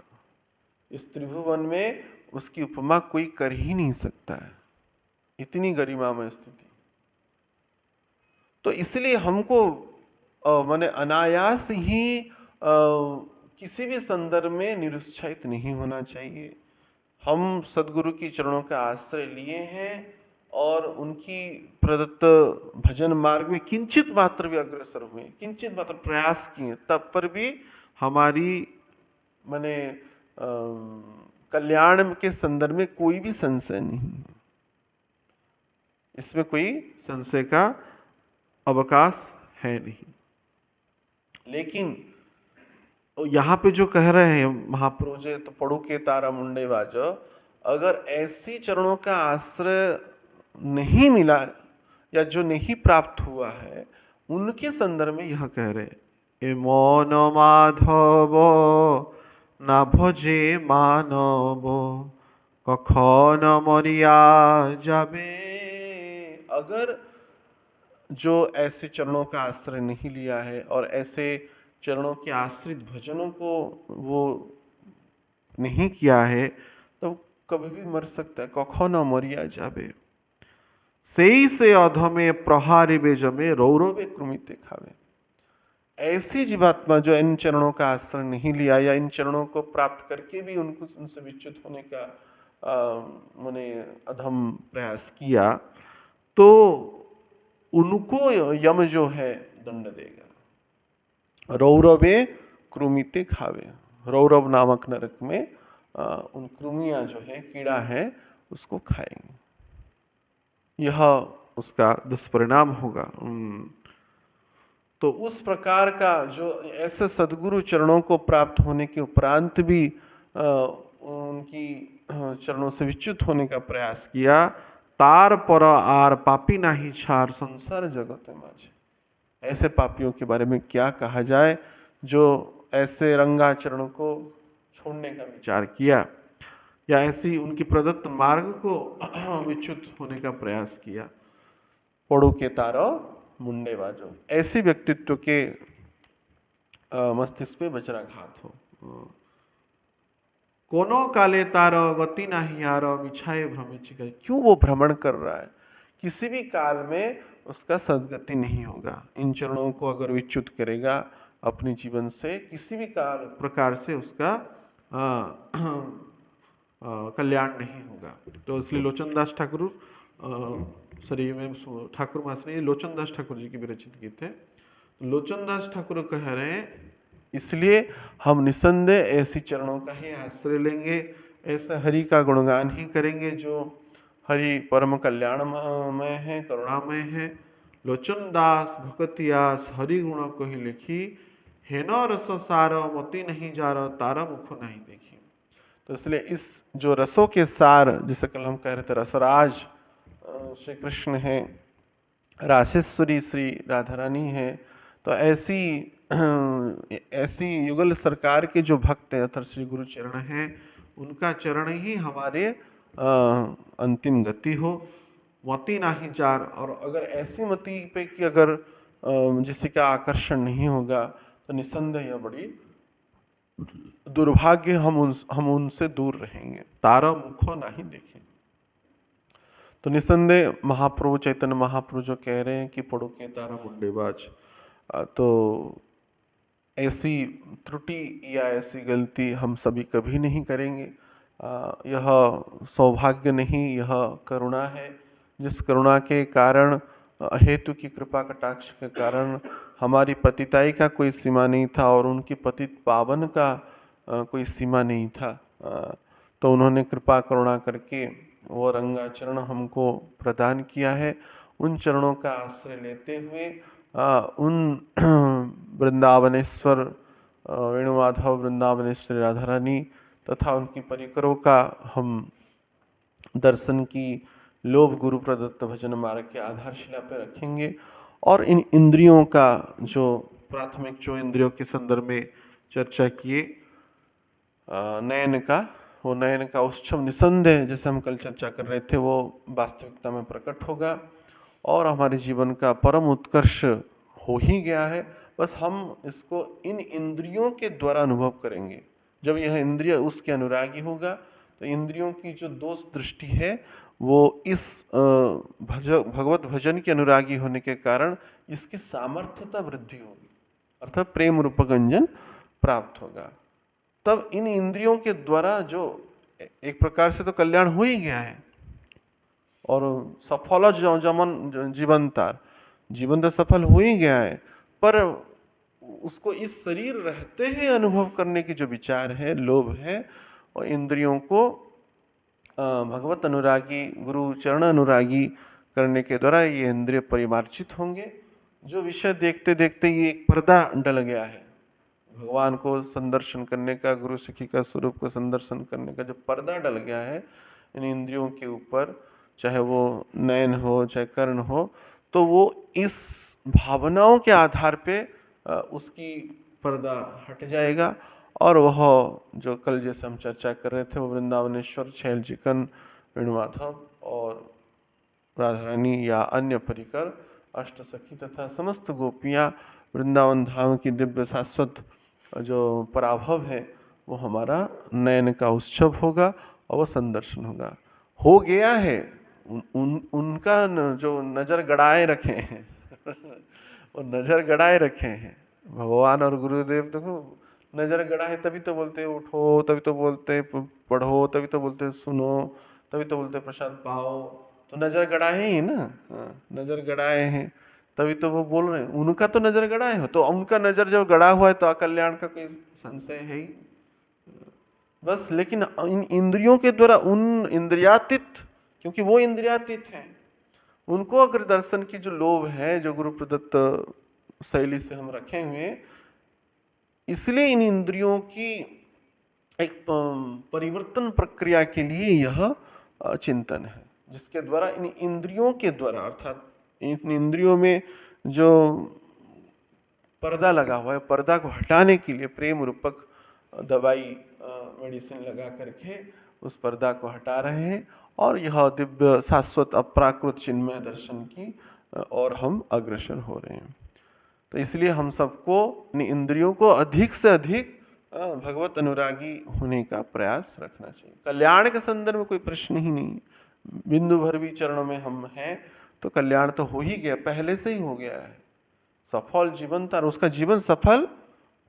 इस त्रिभुवन में उसकी उपमा कोई कर ही नहीं सकता है, इतनी गरिमा में स्थिति। तो इसलिए हमको माने अनायास ही किसी भी संदर्भ में निरुत्साहित नहीं होना चाहिए। हम सदगुरु की चरणों का आश्रय लिए हैं और उनकी प्रदत्त भजन मार्ग में किंचित मात्र भी अग्रसर हुए, किंचित मात्र प्रयास किए, तब पर भी हमारी माने कल्याण के संदर्भ में कोई भी संशय नहीं है, इसमें कोई संशय का अवकाश है नहीं। लेकिन यहाँ पे जो कह रहे हैं महाप्रभु जी, तो पढ़ो के तारा मुंडे बाजो, अगर ऐसी चरणों का आश्रय नहीं मिला या जो नहीं प्राप्त हुआ है, उनके संदर्भ में यह कह रहे, ए मौन माधव ना भजे मानव कखन मरिया जाबे। अगर जो ऐसे चरणों का आश्रय नहीं लिया है और ऐसे चरणों के आश्रित भजनों को वो नहीं किया है, तो कभी भी मर सकता है। कखनो मरिया जाबे सही से अधमे प्रहारिबे जमे रौरवे कृमिते खावे। ऐसी जीवात्मा जो इन चरणों का आश्रय नहीं लिया या इन चरणों को प्राप्त करके भी उनको उनसे विच्युत होने का मैंने अधम प्रयास किया, तो उनको यम जो है दंड देगा, रौरवे कृमिते खावे। रौरव नामक नरक में उन कृमियां जो है, कीड़ा है, उसको खाएंगे। यह उसका दुष्परिणाम होगा। तो उस प्रकार का जो ऐसे सद्गुरु चरणों को प्राप्त होने के उपरांत भी उनकी चरणों से विच्युत होने का प्रयास किया, तार पर आर पापी नाही छार संसार जगत माझे। ऐसे पापियों के बारे में क्या कहा जाए जो ऐसे रंगा चरणों को छोड़ने का विचार किया या ऐसी उनकी प्रदत्त मार्ग को विच्युत होने का प्रयास किया। पड़ू के तारो मुंडे बाजो, ऐसे व्यक्तित्व के मस्तिष्क पे वज्राघात हो। कोनो काले तारो गति नाही यारो मिछाए भ्रमिचिका, क्यों वो भ्रमण कर रहा है, किसी भी काल में उसका सदगति नहीं होगा। इन चरणों को अगर विच्युत करेगा अपने जीवन से, किसी भी काल प्रकार से उसका कल्याण नहीं होगा। तो इसलिए लोचनदास ठाकुर ठाकुर मासने लोचनदास ठाकुर जी की विरचित गीत है। लोचनदास ठाकुर कह रहे हैं, इसलिए हम निसंदेह ऐसी चरणों का ही आश्रय लेंगे, ऐसा हरि का गुणगान ही करेंगे जो हरि परम कल्याणमय है, करुणामय है। लोचनदास भगतियास हरि गुण को ही लिखी, हेनो रस सार मति नहीं जा रहा तारा मुख नहीं देखी। तो इसलिए इस जो रसों के सार, जिसे कल हम कह रहे थे रसराज श्री कृष्ण है, राशेश्वरी श्री राधा रानी है, तो ऐसी युगल सरकार के जो भक्त हैं अर्थात श्री गुरु चरण हैं, उनका चरण ही हमारे अंतिम गति हो। मति नाही चार, और अगर ऐसी मति पे कि अगर जिससे का आकर्षण नहीं होगा तो निसंदेह यह बड़ी दुर्भाग्य, हम उनसे दूर रहेंगे। तारा मुखो नहीं देखें। तो निसंदेह महाप्रभु चैतन्य महाप्रभु जो कह रहे हैं कि पड़ो के तारा मुंडेबाज, तो ऐसी त्रुटि या ऐसी गलती हम सभी कभी नहीं करेंगे। यह सौभाग्य नहीं, यह करुणा है, जिस करुणा के कारण, हेतु की कृपा कटाक्ष के कारण हमारी पतिताई का कोई सीमा नहीं था और उनकी पतित पावन का कोई सीमा नहीं था। तो उन्होंने कृपा करुणा करके वो रंगाचरण हमको प्रदान किया है। उन चरणों का आश्रय लेते हुए उन वृंदावनेश्वर वेणुमाधव, वृंदावनेश्वरी राधा रानी तथा उनकी परिकरों का हम दर्शन की लोभ गुरु प्रदत्त भजन मार्ग के आधारशिला पर रखेंगे। और इन इंद्रियों का जो प्राथमिक जो इंद्रियों के संदर्भ में चर्चा किए, नयन का, वो नयन का उत्सव निसंदेह जैसे हम कल चर्चा कर रहे थे वो वास्तविकता में प्रकट होगा और हमारे जीवन का परम उत्कर्ष हो ही गया है। बस हम इसको इन इंद्रियों के द्वारा अनुभव करेंगे। जब यह इंद्रिय उसके अनुरागी होगा तो इंद्रियों की जो दोष दृष्टि है वो इस भगवत भजन के अनुरागी होने के कारण इसकी सामर्थ्यता वृद्धि होगी, अर्थात प्रेम रूपगंजन प्राप्त होगा। तब इन इंद्रियों के द्वारा जो एक प्रकार से तो कल्याण हो ही गया है और सफल जमन जीवन तो सफल हो ही गया है, पर उसको इस शरीर रहते हैं अनुभव करने की जो विचार है, लोभ है, और इंद्रियों को भगवत अनुरागी, गुरु चरण अनुरागी करने के द्वारा ये इंद्रिय परिमार्जित होंगे। जो विषय देखते देखते ये एक पर्दा डल गया है, भगवान को संदर्शन करने का, गुरु सखी का स्वरूप को संदर्शन करने का जो पर्दा डल गया है इन इंद्रियों के ऊपर, चाहे वो नयन हो चाहे कर्ण हो, तो वो इस भावनाओं के आधार पे उसकी पर्दा हट जाएगा और वह जो कल जैसे हम चर्चा कर रहे थे वो वृंदावनेश्वर, छैल चिकन, वेणुमाधव और राधा रानी या अन्य परिकर, अष्ट सखी तथा समस्त गोपियाँ, वृंदावन धाम की दिव्य शाश्वत जो पराभव है वो हमारा नयन का उत्सव होगा और वो संदर्शन होगा। हो गया है, उनका जो नज़र गड़ाए रखे हैं वो नज़र गड़ाए रखे हैं भगवान और गुरुदेव। देखो नज़र गड़ाए तभी तो बोलते उठो, तभी तो बोलते पढ़ो, तभी तो बोलते सुनो, तभी तो बोलते प्रसाद पाओ। तो नज़र गड़ाए ही ना, नज़र गड़ाए हैं तभी तो वो बोल रहे हैं। उनका तो नज़र गड़ाए हो, तो उनका नज़र जब गड़ा हुआ है तो अकल्याण का कोई संशय है ही बस। लेकिन इन इंद्रियों के द्वारा उन इंद्रियातीत, क्योंकि वो इंद्रियातीत है, उनको अगर दर्शन की जो लोभ है, जो गुरु प्रदत्त शैली से हम रखे हुए, इसलिए इन इंद्रियों की एक परिवर्तन प्रक्रिया के लिए यह चिंतन है, जिसके द्वारा इन इंद्रियों के द्वारा, अर्थात इन इंद्रियों में जो पर्दा लगा हुआ है, पर्दा को हटाने के लिए प्रेम रूपक दवाई, मेडिसिन लगा करके उस पर्दा को हटा रहे हैं, और यह दिव्य शाश्वत अपराकृत चिन्मय दर्शन की और हम अग्रसर हो रहे हैं। तो इसलिए हम सबको इन इंद्रियों को अधिक से अधिक भगवत अनुरागी होने का प्रयास रखना चाहिए। कल्याण के संदर्भ में कोई प्रश्न ही नहीं, बिंदु भर भी चरणों में हम हैं तो कल्याण तो हो ही गया, पहले से ही हो गया है। सफल जीवन था, उसका जीवन सफल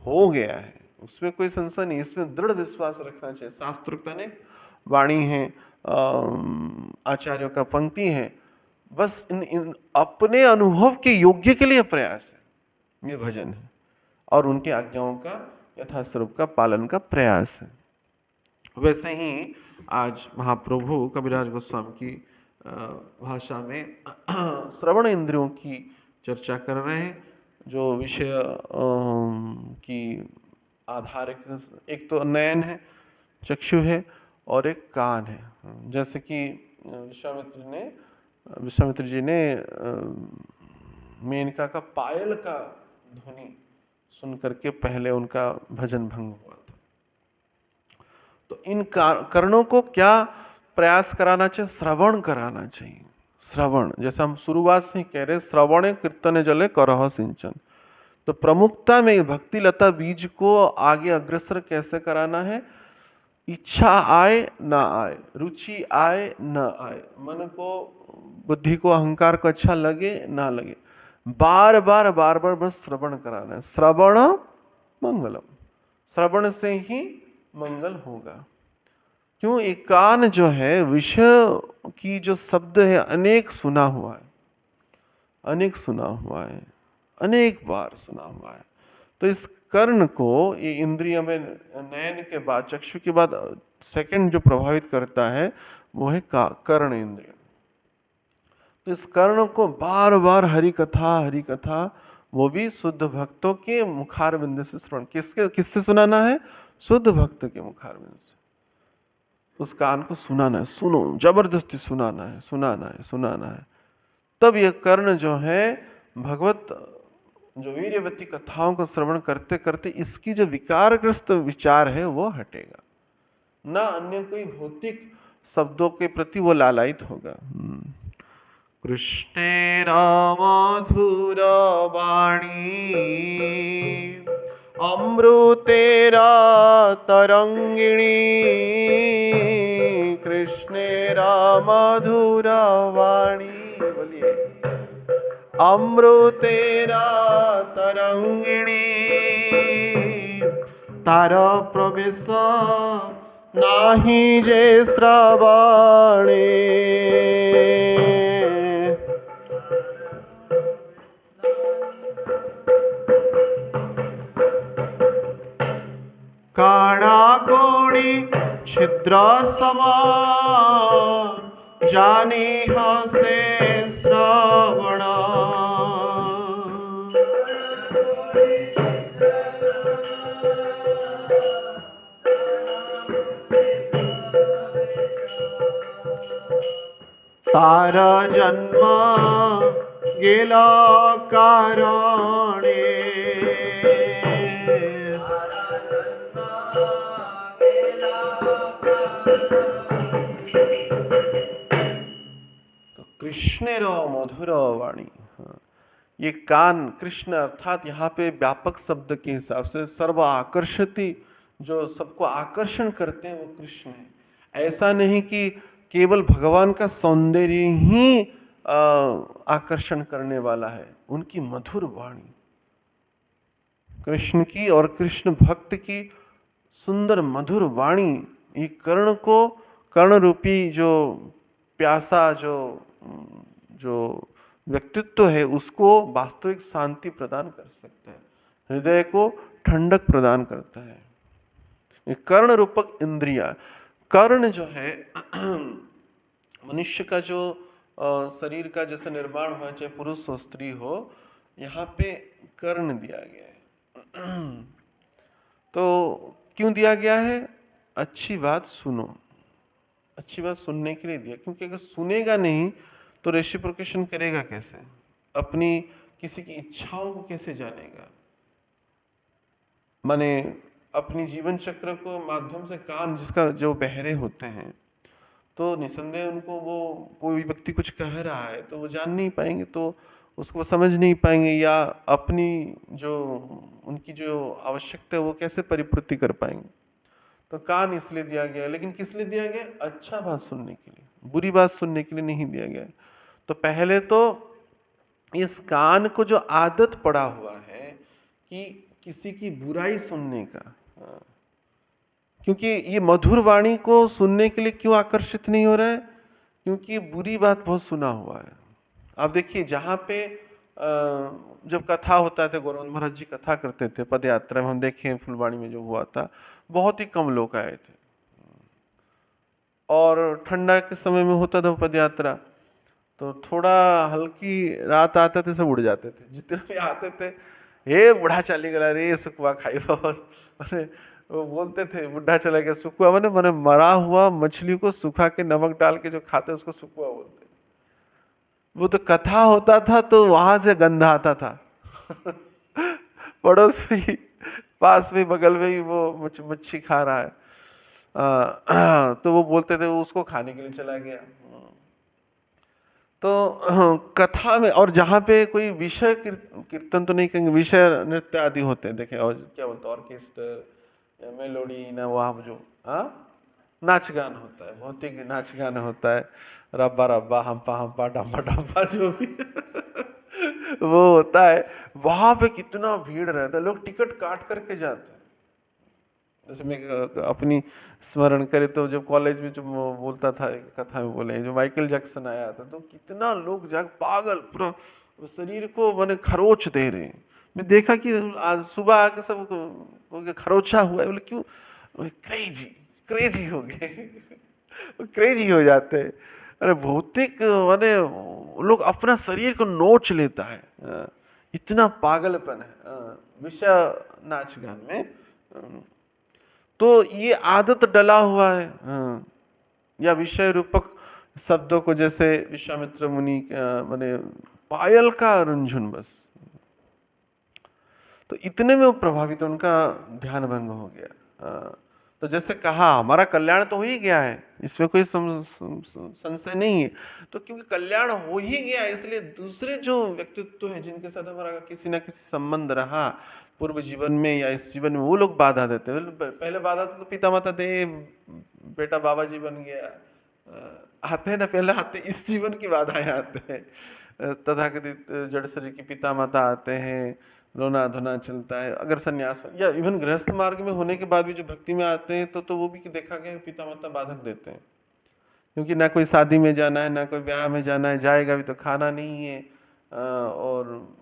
हो गया है, उसमें कोई संशय नहीं। इसमें दृढ़ विश्वास रखना चाहिए। शास्त्रोक्त अनेक वाणी है, आचार्यों का पंक्ति है, बस इन अपने अनुभव के योग्य के लिए प्रयास है, ये भजन है, और उनकी आज्ञाओं का यथास्वरूप का पालन का प्रयास है। वैसे ही आज महाप्रभु कविराज गोस्वामी की भाषा में श्रवण इंद्रियों की चर्चा कर रहे हैं, जो विषय की आधार एक तो नयन है, चक्षु है, और एक कान है। जैसे कि विश्वामित्र जी ने मेनका का पायल का ध्वनि सुन करके पहले उनका भजन भंग हुआ था। तो इन कर्णों को क्या प्रयास कराना चाहिए? श्रवण कराना चाहिए। श्रवण, जैसा हम शुरुआत से ही कह रहे, श्रवण कीर्तन जले करह सिंचन। तो प्रमुखता में भक्ति लता बीज को आगे अग्रसर कैसे कराना है? इच्छा आए ना आए, रुचि आए ना आए, मन को, बुद्धि को, अहंकार को अच्छा लगे ना लगे, बार बार बस श्रवण कराना है। श्रवण मंगलम, श्रवण से ही मंगल होगा। क्यों? एक कान जो है, विषय की जो शब्द है अनेक सुना हुआ है, अनेक सुना हुआ है, अनेक बार सुना हुआ है। तो इस कर्ण को, ये इंद्रिय में नयन के बाद, चक्षु के बाद सेकंड जो प्रभावित करता है वो है कर्ण इंद्रिय। तो इस कर्ण को बार बार हरि कथा, वो भी शुद्ध भक्तों के मुखारविंद से श्रवण। किससे सुनाना है? शुद्ध भक्त के मुखारविंद से। उस कान को सुनाना है, सुनो, जबरदस्ती सुनाना है। तब यह कर्ण जो है भगवत जो वीर्यवती कथाओं को श्रवण करते करते इसकी जो विकारग्रस्त विचार है वो हटेगा, ना अन्य कोई भौतिक शब्दों के प्रति वो लालायित होगा। कृष्णेर मधुर वाणी अमृतेरा तरंगिणी, कृष्णेर मधुर वाणी, बोलिए, अमृतेरा तरंगिणी, तार प्रवेश नाही जे श्रवणे, काणाकोणि छिद्र समा जानी हसे श्रवण, तार जन्म गेला कारणे, तो कृष्णेर मधुर वाणी, ये कान, कृष्ण अर्थात यहाँ पे व्यापक शब्द के हिसाब से सर्व आकर्षति, जो सबको आकर्षण करते हैं वो कृष्ण है। ऐसा नहीं कि केवल भगवान का सौंदर्य ही आकर्षण करने वाला है, उनकी मधुर वाणी, कृष्ण की और कृष्ण भक्त की सुंदर मधुर वाणी, ये कर्ण को, कर्ण रूपी जो प्यासा जो व्यक्तित्व है उसको वास्तविक शांति प्रदान कर सकता है, हृदय को ठंडक प्रदान करता है। ये कर्ण रूपक इंद्रिया, कर्ण जो है मनुष्य का जो शरीर का जैसे निर्माण हो, चाहे पुरुष हो स्त्री हो, यहाँ पे कर्ण दिया गया है। तो क्यों दिया गया है? अच्छी बात सुनो, अच्छी बात सुनने के लिए दिया, क्योंकि अगर सुनेगा नहीं तो रेसिप्रोकेशन करेगा कैसे, अपनी किसी की इच्छाओं को कैसे जानेगा। माने अपनी जीवन चक्र को माध्यम से कान जिसका जो बहरे होते हैं, तो निसंदेह उनको वो कोई व्यक्ति कुछ कह रहा है तो वो जान नहीं पाएंगे, तो उसको समझ नहीं पाएंगे, या अपनी जो उनकी जो आवश्यकता है वो कैसे परिपूर्ति कर पाएंगे। तो कान इसलिए दिया गया है, लेकिन किस लिए दिया गया? अच्छा बात सुनने के लिए, बुरी बात सुनने के लिए नहीं दिया गया है। तो पहले तो इस कान को जो आदत पड़ा हुआ है कि किसी की बुराई सुनने का, हाँ, क्योंकि ये मधुर वाणी को सुनने के लिए क्यों आकर्षित नहीं हो रहा है? क्योंकि बुरी बात बहुत सुना हुआ है। आप देखिए जहाँ पे जब कथा होता था, गौरव महाराज जी कथा करते थे पद यात्रा में, हम देखे फुलवाणी में जो हुआ था, बहुत ही कम लोग आए थे। और ठंडा के समय में होता था पद यात्रा, तो थोड़ा हल्की रात आते थे, सब उड़ जाते थे, जितने भी आते थे, हे बूढ़ा चली गया रे सुखवा खाई मैंने वो बोलते थे बुढ़ा चला गया सुखुआ, मैंने मरा हुआ मछली को सुखा के नमक डाल के जो खाते उसको सुखुआ बोलते। वो तो कथा होता था तो वहां से गंध आता था। पड़ोस में ही, पास में बगल में ही वो मच्छी खा रहा है, तो वो बोलते थे वो उसको खाने के लिए चला गया। तो कथा में, और जहाँ पे कोई विषय कीर्तन तो नहीं कहेंगे, विषय नृत्य आदि होते हैं, देखे और क्या बोलते हैं, ऑर्केस्ट्रा, मेलोडी ना, वहाँ जो नाच गान होता है, भौतिक नाच गान होता है, रब्बा रब्बा हम्पा हम्पा डम्बा डम्बा जो भी वो होता है, वहां पे कितना भीड़ रहता है, लोग टिकट काट करके जाते हैं। जैसे मैं अपनी स्मरण करे तो जब कॉलेज में जो बोलता था, एक कथा में बोले जो माइकल जैक्सन आया था, तो कितना लोग जाग पागल पूरा शरीर को मैंने खरोच दे रहे हैं। मैं देखा कि आज सुबह आके सब खरोचा हुआ है, बोले क्यों? क्रेजी, क्रेजी हो गए। क्रेजी हो जाते हैं। अरे भौतिक माने लोग अपना शरीर को नोच लेता है, इतना पागलपन है विषय नाच गान में। तो ये आदत डला हुआ है, या विषय रूपक शब्दों को, जैसे विश्वामित्र मुनि माने पायल का रुंझुन बस, तो इतने में वो प्रभावित, उनका ध्यान भंग हो गया। तो जैसे कहा हमारा कल्याण तो हो ही गया है, इसमें कोई संशय नहीं है। तो क्योंकि कल्याण हो ही गया है, इसलिए दूसरे जो व्यक्तित्व हैं जिनके साथ हमारा किसी ना किसी संबंध रहा पूर्व जीवन में या इस जीवन में, वो लोग बाधा देते हैं। पहले बाधा तो पिता माता दे, बेटा बाबा जी बन गया, आते हैं ना, पहले आते इस जीवन की बाधाएं आते हैं, तथाकथित जड़ शरीर के पिता माता आते हैं, रोना धोना चलता है। अगर संन्यास या इवन गृहस्थ मार्ग में होने के बाद भी जो भक्ति में आते हैं, तो वो भी देखा गया पिता माता बाधक देते हैं, क्योंकि ना कोई शादी में जाना है, ना कोई ब्याह में जाना है, जाएगा भी तो खाना नहीं है, और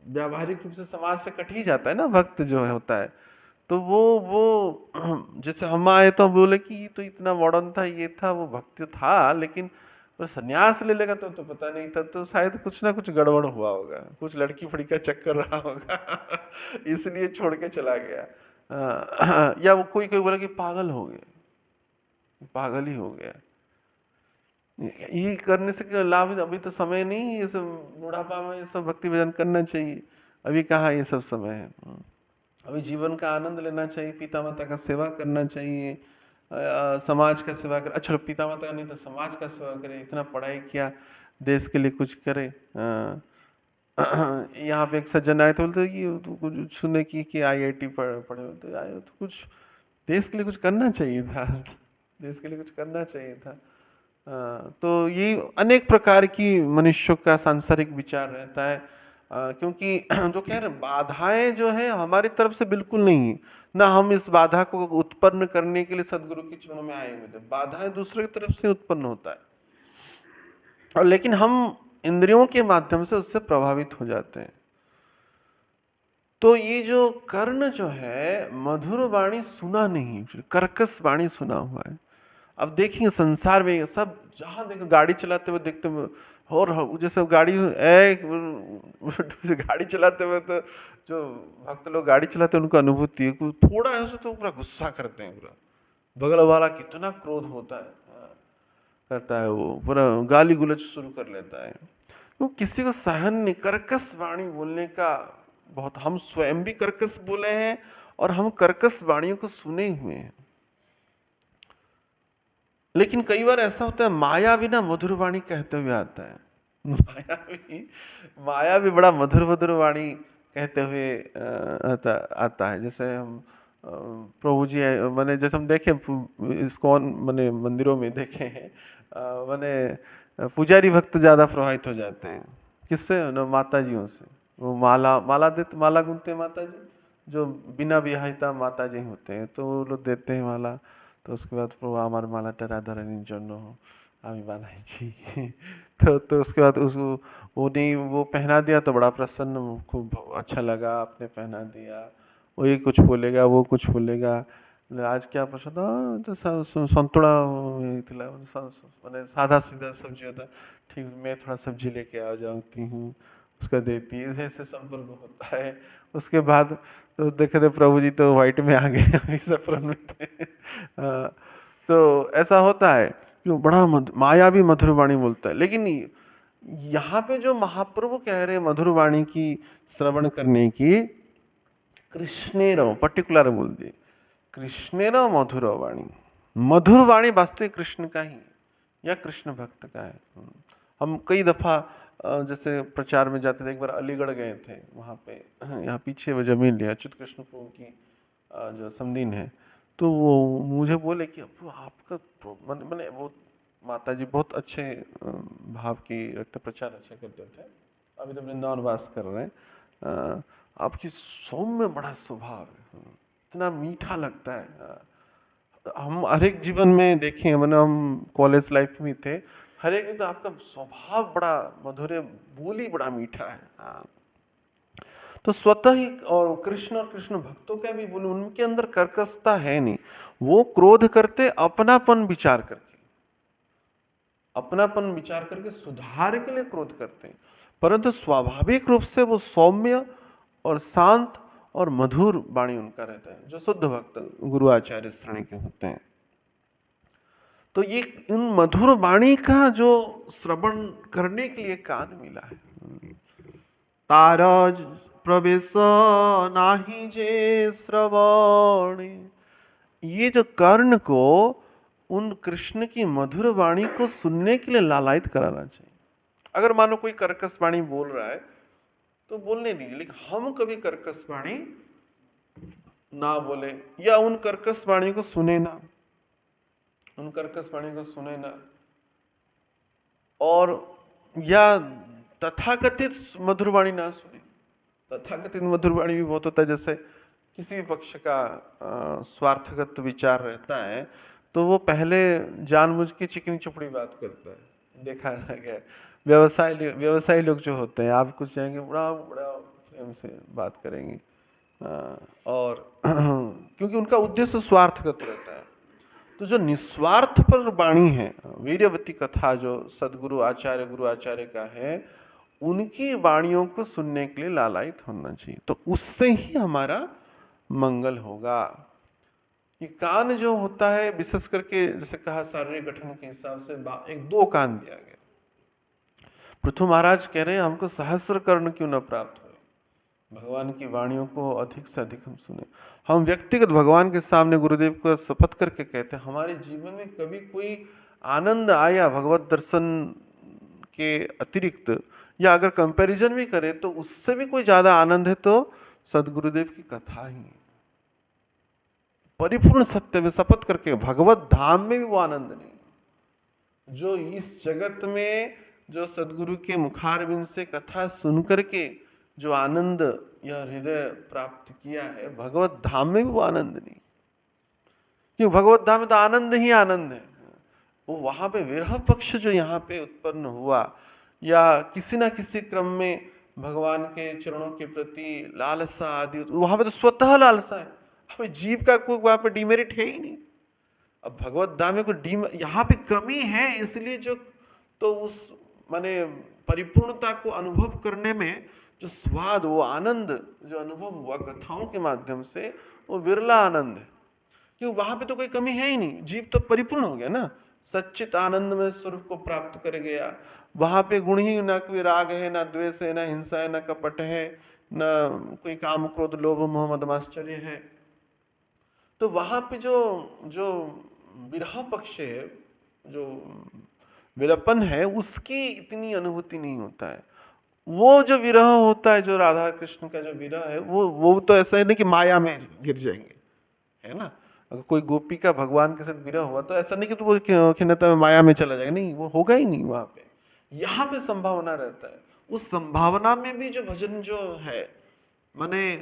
व्यावहारिक रूप से समाज से कट ही जाता है ना भक्त जो है होता है। तो वो जैसे हम आए तो हम बोले कि ये तो इतना मॉडर्न था, ये था, वो भक्त था, लेकिन पर संन्यास ले लेगा तो पता नहीं था, तो शायद कुछ ना कुछ गड़बड़ हुआ होगा, कुछ लड़की फड़ी का चक्कर रहा होगा इसलिए छोड़ के चला गया। या वो कोई कोई बोला कि पागल हो गया, पागल ही हो गया। ये करने से क्या लाभ? अभी तो समय नहीं, ये सब बुढ़ापा में ये सब भक्ति भजन करना चाहिए, अभी कहाँ ये सब समय है। अभी जीवन का आनंद लेना चाहिए, पिता माता का सेवा करना चाहिए, समाज का सेवा कर, अच्छा पिता माता का नहीं तो समाज का सेवा करे, इतना पढ़ाई किया, देश के लिए कुछ करे। यहाँ पे एक सज्जन आए तो बोलते कि तो कुछ सुने कि IIT पढ़े, तो आए तो कुछ देश के लिए कुछ करना चाहिए था देश के लिए कुछ करना चाहिए था। तो ये अनेक प्रकार की मनुष्यों का सांसारिक विचार रहता है, क्योंकि जो कह रहे बाधाएं जो है हमारी तरफ से बिल्कुल नहीं है, ना हम इस बाधा को उत्पन्न करने के लिए सदगुरु के चरणों में आए हुए थे, बाधाएं दूसरे की तरफ से उत्पन्न होता है, और लेकिन हम इंद्रियों के माध्यम से उससे प्रभावित हो जाते हैं। तो ये जो कर्ण जो है मधुर वाणी सुना नहीं, कर्कश वाणी सुना हुआ है, अब देखिए संसार में सब जहाँ देखो गाड़ी चलाते हुए देखते हुए, और जैसे गाड़ी गाड़ी चलाते हुए तो जो भक्त लोग गाड़ी चलाते हैं उनको अनुभूति है, थोड़ा है उसे तो पूरा गुस्सा करते हैं, पूरा बगल वाला कितना क्रोध होता है, करता है, वो पूरा गाली गुलच शुरू कर लेता है। वो किसी को सहन नहीं, कर्कश वाणी बोलने का बहुत, हम स्वयं भी कर्कश बोले हैं और हम कर्कश वाणियों को सुने हुए हैं। लेकिन कई बार ऐसा होता है माया भी ना मधुर वाणी कहते हुए आता है, माया भी बड़ा मधुर मधुर वाणी कहते हुए आता है। जैसे हम प्रभु जी मैंने जैसे हम देखे इस्कॉन मैंने मंदिरों में देखे हैं, मैंने पुजारी भक्त ज्यादा प्रभावित हो जाते हैं, किससे ना, माता जियों से। वो माला माला देते, माला गुनते हैं माता जी, जो बिना विवाहिता माता जी होते हैं, तो वो लोग देते हैं माला। तो उसके बाद प्रभु আমার মালাটা রাধারানীর জন্য আমি বানাইছি। तो उसके बाद उसको वो नहीं, वो पहना दिया तो बड़ा प्रसन्न, खूब अच्छा लगा, आपने पहना दिया। वो ये कुछ बोलेगा, वो कुछ बोलेगा, आज क्या प्रसाद, तो संतुड़ा ହେଇଥିଲା, मैंने सादा सीधा सब्जी होता, ठीक, मैं थोड़ा सब्जी लेके आ जाती हूँ, उसका देती है, ऐसे संपर्क होता है। उसके बाद तो देखे थे प्रभु जी तो व्हाइट में आ गए, अभी सफरन में थे। तो ऐसा होता है कि वो बड़ा माया भी मधुर वाणी बोलता है। लेकिन यहाँ पे जो महाप्रभु कह रहे हैं मधुर वाणी की श्रवण करने की, कृष्णेर पर्टिकुलर बोल दिए, कृष्णेर मधुर वाणी, मधुर वाणी वास्तविक कृष्ण का ही या कृष्ण भक्त का है। हम कई दफा जैसे प्रचार में जाते थे, एक बार अलीगढ़ गए थे, वहाँ पे यहाँ पीछे वो जमीन लिया अच्युत कृष्ण प्रभु की जो समदीन है, तो वो मुझे बोले कि अब आपका मैंने वो माता जी बहुत अच्छे भाव की रक्त प्रचार अच्छा करते थे, अभी तो वृंदावन वास कर रहे हैं। आपकी सौम्य बड़ा स्वभाव है, इतना मीठा लगता है। हम हर एक जीवन में देखें, मैंने हम कॉलेज लाइफ में थे, हर एक में तो आपका स्वभाव बड़ा मधुर है, बोली बड़ा मीठा है। तो स्वतः ही, और कृष्ण भक्तों का भी बोलूं, उनके अंदर कर्कशता है नहीं, वो क्रोध करते अपनापन विचार करके, अपनापन विचार करके सुधार के लिए क्रोध करते हैं, परंतु स्वाभाविक रूप से वो सौम्य और शांत और मधुर वाणी उनका रहता है, जो शुद्ध भक्त गुरु आचार्य श्रेणी के होते हैं। तो ये इन मधुर वाणी का जो श्रवण करने के लिए कान मिला है, तारज प्रवेश नाही जे श्रवण, ये जो कर्ण को उन कृष्ण की मधुर वाणी को सुनने के लिए लालायित कराना चाहिए। अगर मानो कोई कर्कश वाणी बोल रहा है तो बोलने दीजिए, लेकिन हम कभी कर्कश वाणी ना बोले, या उन कर्कश वाणी को सुने ना, उन कर्कश वाणी को सुने ना, और या तथाकथित मधुर वाणी ना सुने। तथाकथित मधुर वाणी भी बहुत होता है, जैसे किसी भी पक्ष का स्वार्थगत विचार रहता है तो वो पहले जानबूझ के चिकनी चुपड़ी बात करता है, देखा गया। व्यवसायी लोग जो होते हैं, आप कुछ जाएंगे बड़ा बड़ा प्रेम से बात करेंगे, और क्योंकि उनका उद्देश्य स्वार्थगत रहता है। तो जो निस्वार्थ पर वाणी है, वीर्यवती कथा जो सदगुरु आचार्य गुरु आचार्य का है, उनकी वाणियों को सुनने के लिए लालायित होना चाहिए, तो उससे ही हमारा मंगल होगा। ये कान जो होता है, विशेष करके जैसे कहा शारीरिक गठन के हिसाब से एक दो कान दिया गया। पृथु महाराज कह रहे हैं हमको सहस्र कर्ण क्यों न प्राप्त हो, भगवान की वाणियों को अधिक से अधिक हम सुने। हम व्यक्तिगत भगवान के सामने गुरुदेव को शपथ करके कहते हैं, हमारे जीवन में कभी कोई आनंद आया भगवत दर्शन के अतिरिक्त, या अगर कंपैरिजन भी करें तो उससे भी कोई ज्यादा आनंद है तो सदगुरुदेव की कथा ही है। परिपूर्ण सत्य में शपथ करके, भगवत धाम में भी वो आनंद नहीं जो इस जगत में, जो सदगुरु के मुखारविंद से कथा सुन करके जो आनंद या हृदय प्राप्त किया है, भगवत धाम में भी वो आनंद नहीं। क्यों? भगवत धाम में तो आनंद ही आनंद है। वो वहां पे विरह पक्ष जो यहाँ पे उत्पन्न हुआ, या किसी ना किसी क्रम में भगवान के चरणों के प्रति लालसा आदि, वहां पे तो स्वतः लालसा है, हमें जीव का कोई वहां पे डिमेरिट है ही नहीं। अब भगवत धाम में कोई यहाँ पे कमी है, इसलिए जो तो उस माने परिपूर्णता को अनुभव करने में जो स्वाद, वो आनंद जो अनुभव हुआ कथाओं के माध्यम से, वो विरला आनंद है। क्यों, वहां पे तो कोई कमी है ही नहीं, जीव तो परिपूर्ण हो गया ना, सच्चित आनंद में स्वरूप को प्राप्त कर गया। वहां पे गुण ही, ना कोई राग है, ना द्वेष है, ना हिंसा है, ना कपट है, ना कोई काम क्रोध लोभ मोह मद माश्चर्य है। तो वहां पे जो जो विरह पक्ष है, जो विलपन है, उसकी इतनी अनुभूति नहीं होता है। वो जो विरह होता है, जो राधा कृष्ण का जो विरह है, वो तो ऐसा है ना कि माया में गिर जाएंगे, है ना। अगर कोई गोपी का भगवान के साथ विरह हुआ तो ऐसा नहीं कि तो वो खिन्नता में माया में चला जाएगा, नहीं, वो होगा ही नहीं वहां पे। यहाँ पे संभावना रहता है। उस संभावना में भी जो भजन जो है, माने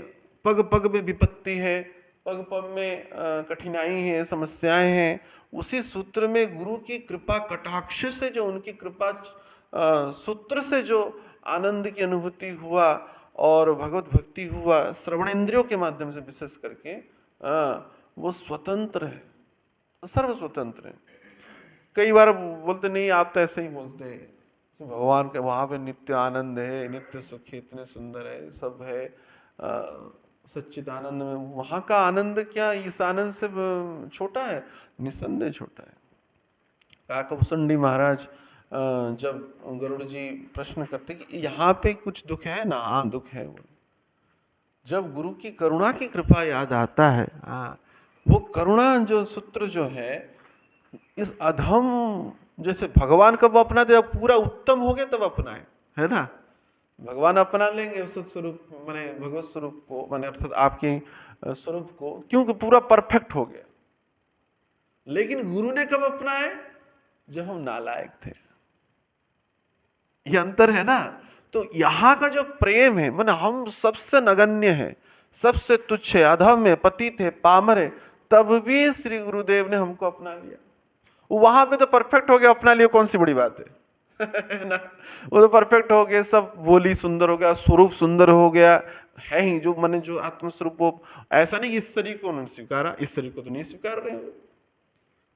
पग पग में विपत्ति है, पग पग में कठिनाई है, समस्याएं हैं, उसी सूत्र में गुरु की कृपा कटाक्ष से, जो उनकी कृपा सूत्र से जो आनंद की अनुभूति हुआ और भगवत भक्ति हुआ श्रवण इंद्रियों के माध्यम से, विशेष करके वो स्वतंत्र है, सर्व स्वतंत्र है। कई बार बोलते नहीं, आप तो ऐसे ही बोलते हैं कि भगवान के वहां पे नित्य आनंद है, नित्य सुख है, इतने सुंदर है, सब है सच्चित आनंद में। वहां का आनंद क्या इस आनंद से छोटा है? निस्संदेह छोटा है। काकभूषणी महाराज जब गरुड़ जी प्रश्न करते कि यहाँ पे कुछ दुख है ना, हाँ दुख है। वो जब गुरु की करुणा की कृपा याद आता है, हाँ, वो करुणा जो सूत्र जो है, इस अधम, जैसे भगवान कब अपनाते, जब पूरा उत्तम हो गया तब अपनाए, है ना। भगवान अपना लेंगे उस स्वरूप, माने भगवत स्वरूप को, माने अर्थात आपके स्वरूप को, क्योंकि पूरा परफेक्ट हो गया। लेकिन गुरु ने कब अपनाए? जब हम नालायक थे। ये अंतर है ना। तो यहाँ का जो प्रेम है, माने हम सबसे नगण्य है, सबसे तुच्छ है, अधम है, पतित है, पामर है, तब भी श्री गुरुदेव ने हमको अपना लिया। वहां पे तो परफेक्ट हो गया, अपना लिया, कौन सी बड़ी बात है ना। वो तो परफेक्ट हो गया, सब बोली सुंदर हो गया, स्वरूप सुंदर हो गया, है ही जो माने जो आत्मस्वरूप। वो ऐसा नहीं कि इस शरीर को उन्होंने स्वीकारा, इस शरीर को तो नहीं स्वीकार रहे हो,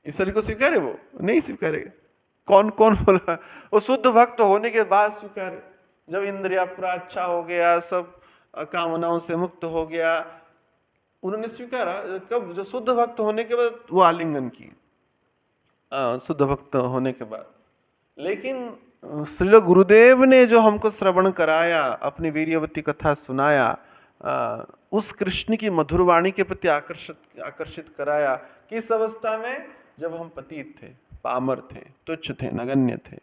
इस शरीर को स्वीकारे, वो नहीं स्वीकारेगा। कौन कौन बोला? वो शुद्ध भक्त होने के बाद स्वीकारे, जब इंद्रिया पूरा अच्छा हो गया, सब कामनाओं से मुक्त हो गया, उन्होंने स्वीकारा। कब? जो शुद्ध भक्त होने के बाद वो आलिंगन की, शुद्ध भक्त होने के बाद। लेकिन श्री गुरुदेव ने जो हमको श्रवण कराया, अपनी वीर्यवती कथा सुनाया, उस कृष्ण की मधुर वाणी के प्रति आकर्षित कराया, किस अवस्था में? जब हम पतित थे, पामर थे, तुच्छ थे, नगण्य थे।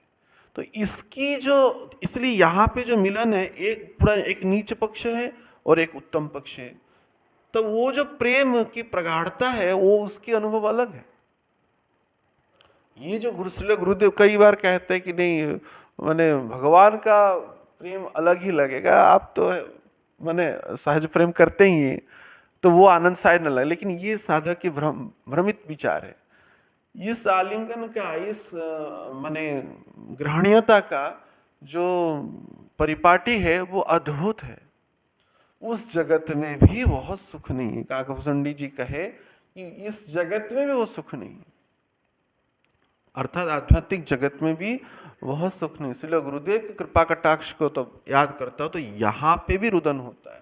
तो इसकी जो, इसलिए यहाँ पे जो मिलन है, एक पूरा एक नीच पक्ष है और एक उत्तम पक्ष है। तो वो जो प्रेम की प्रगाढ़ता है, वो उसकी अनुभव अलग है। ये जो गुरुदेव कई बार कहते हैं कि नहीं, माने भगवान का प्रेम अलग ही लगेगा, आप तो माने सहज प्रेम करते ही हैं, तो वो आनंद शायद न लगे। लेकिन ये साधक की भ्रमित विचार है। इस आलिंगन का, इस माने ग्रहणीयता का जो परिपाटी है, वो अद्भुत है। उस जगत में भी बहुत सुख नहीं है। काकभूषणी जी कहे कि इस जगत में भी वो सुख नहीं है, अर्थात आध्यात्मिक जगत में भी बहुत सुख नहीं। इसलिए गुरुदेव की कृपा कटाक्ष को तो याद करता हूं तो यहाँ पे भी रुदन होता है,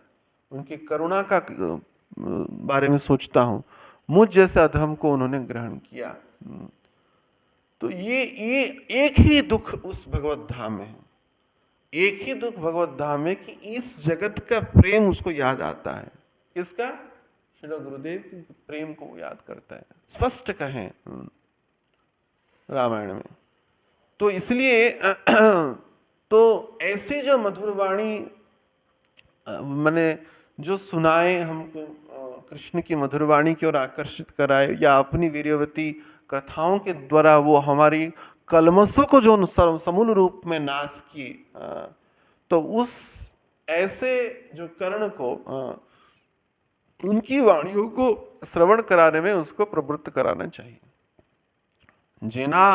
उनकी करुणा का बारे में सोचता हूँ, मुझ जैसे अधम को उन्होंने ग्रहण किया। तो ये एक ही दुख उस भगवत धाम में है, एक ही दुख भगवत धाम में कि इस जगत का प्रेम उसको याद आता है। किसका? श्री गुरुदेव के प्रेम को याद करता है, स्पष्ट कहें रामायण में। तो इसलिए तो ऐसी जो मधुर वाणी मैंने जो सुनाए हमको, कृष्ण की मधुर वाणी की ओर आकर्षित कराए, या अपनी वीर्यवती कथाओं के द्वारा वो हमारी कलमशों को जो समूल रूप में नाश किए, तो उस ऐसे जो कर्ण को, उनकी वाणियों को श्रवण कराने में उसको प्रवृत्त कराना चाहिए। जेना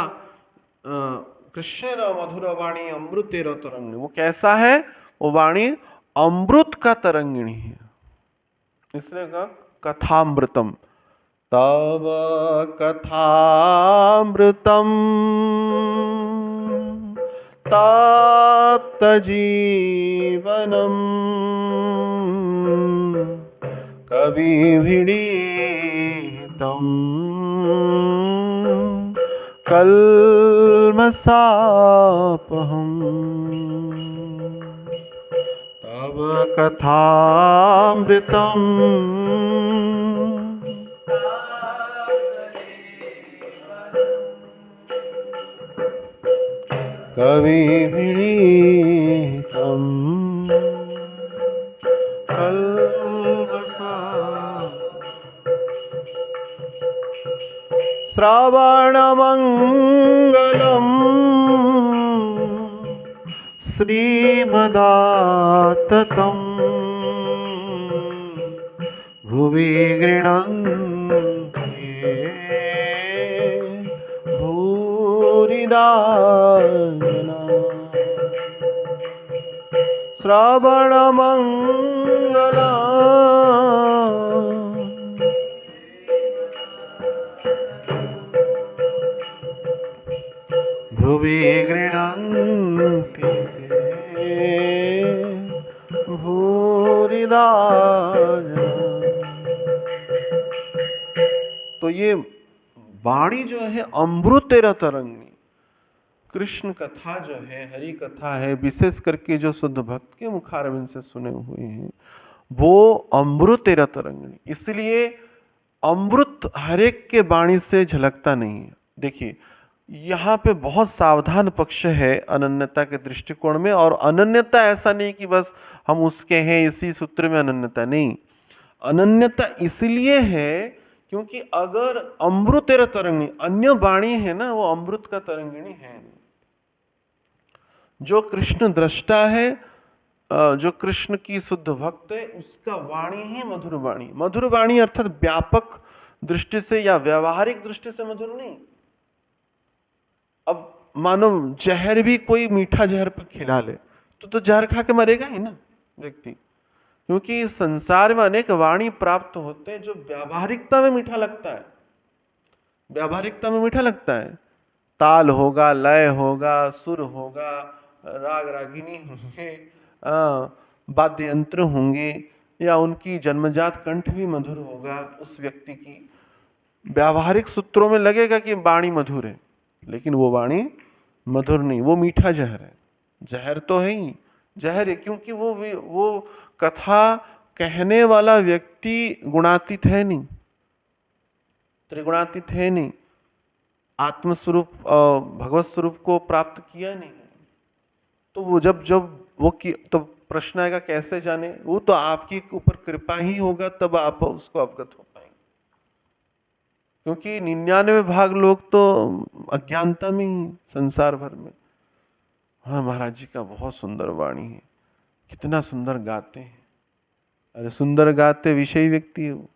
कृष्ण मधुर वाणी अमृतेर तरंग, वो कैसा है? वो वाणी अमृत का तरंगिणी है, इसलिए कथामृतम, तव कथामृतम् ताप्तजीवनम् कविभिरीतम् कल्मषापहम् तव कथामृतम् कविभिरीतम् श्रवणमङ्गलम् श्रीमदाततम् भुवि गृह्णन्ति भूरिदा जना श्रवणमङ्गलम् भुवि गृह्णन्ति भूरिदा जना। तो ये वाणी जो है अमृतेर तरंगी, कृष्ण कथा जो है, हरि कथा है, विशेष करके जो शुद्ध भक्त के मुखारविंद से सुने हुए हैं, वो अमृतेर तरंगी। इसलिए अमृत हरेक के वाणी से झलकता नहीं है। देखिए यहाँ पे बहुत सावधान पक्ष है अनन्यता के दृष्टिकोण में। और अनन्यता ऐसा नहीं कि बस हम उसके हैं, इसी सूत्र में अनन्यता नहीं। अनन्यता इसलिए है क्योंकि अगर अमृतेर तरंगिणी, अन्य वाणी है ना, वो अमृत का तरंगिणी है नहीं। जो कृष्ण दृष्टा है, जो कृष्ण की शुद्ध भक्त है, उसका वाणी ही मधुर वाणी। मधुर वाणी अर्थात व्यापक दृष्टि से या व्यवहारिक दृष्टि से मधुर नहीं। अब मानो जहर भी कोई मीठा जहर पर खिला ले तो जहर खा के मरेगा ही ना व्यक्ति। क्योंकि संसार में अनेक वाणी प्राप्त होते हैं जो व्यावहारिकता में मीठा लगता है, व्यावहारिकता में मीठा लगता है। ताल होगा, लय होगा, सुर होगा, राग रागिनी होंगे, वाद्य यंत्र होंगे, या उनकी जन्मजात कंठ भी मधुर होगा। उस व्यक्ति की व्यावहारिक सूत्रों में लगेगा कि वाणी मधुर है, लेकिन वो वाणी मधुर नहीं, वो मीठा जहर है। जहर तो है ही, जहर है क्योंकि वो कथा कहने वाला व्यक्ति गुणातीत है नहीं, त्रिगुणातीत है नहीं, आत्मस्वरूप भगवत स्वरूप को प्राप्त किया नहीं। तो वो जब वो की तो प्रश्न आएगा कैसे जाने? वो तो आपके ऊपर कृपा ही होगा तब आप उसको अवगत हो पाएंगे। क्योंकि 99 भाग लोग तो अज्ञानता में ही संसार भर में। हाँ, महाराज जी का बहुत सुंदर वाणी है, कितना सुंदर गाते हैं। अरे सुंदर गाते विषयी व्यक्ति है वो।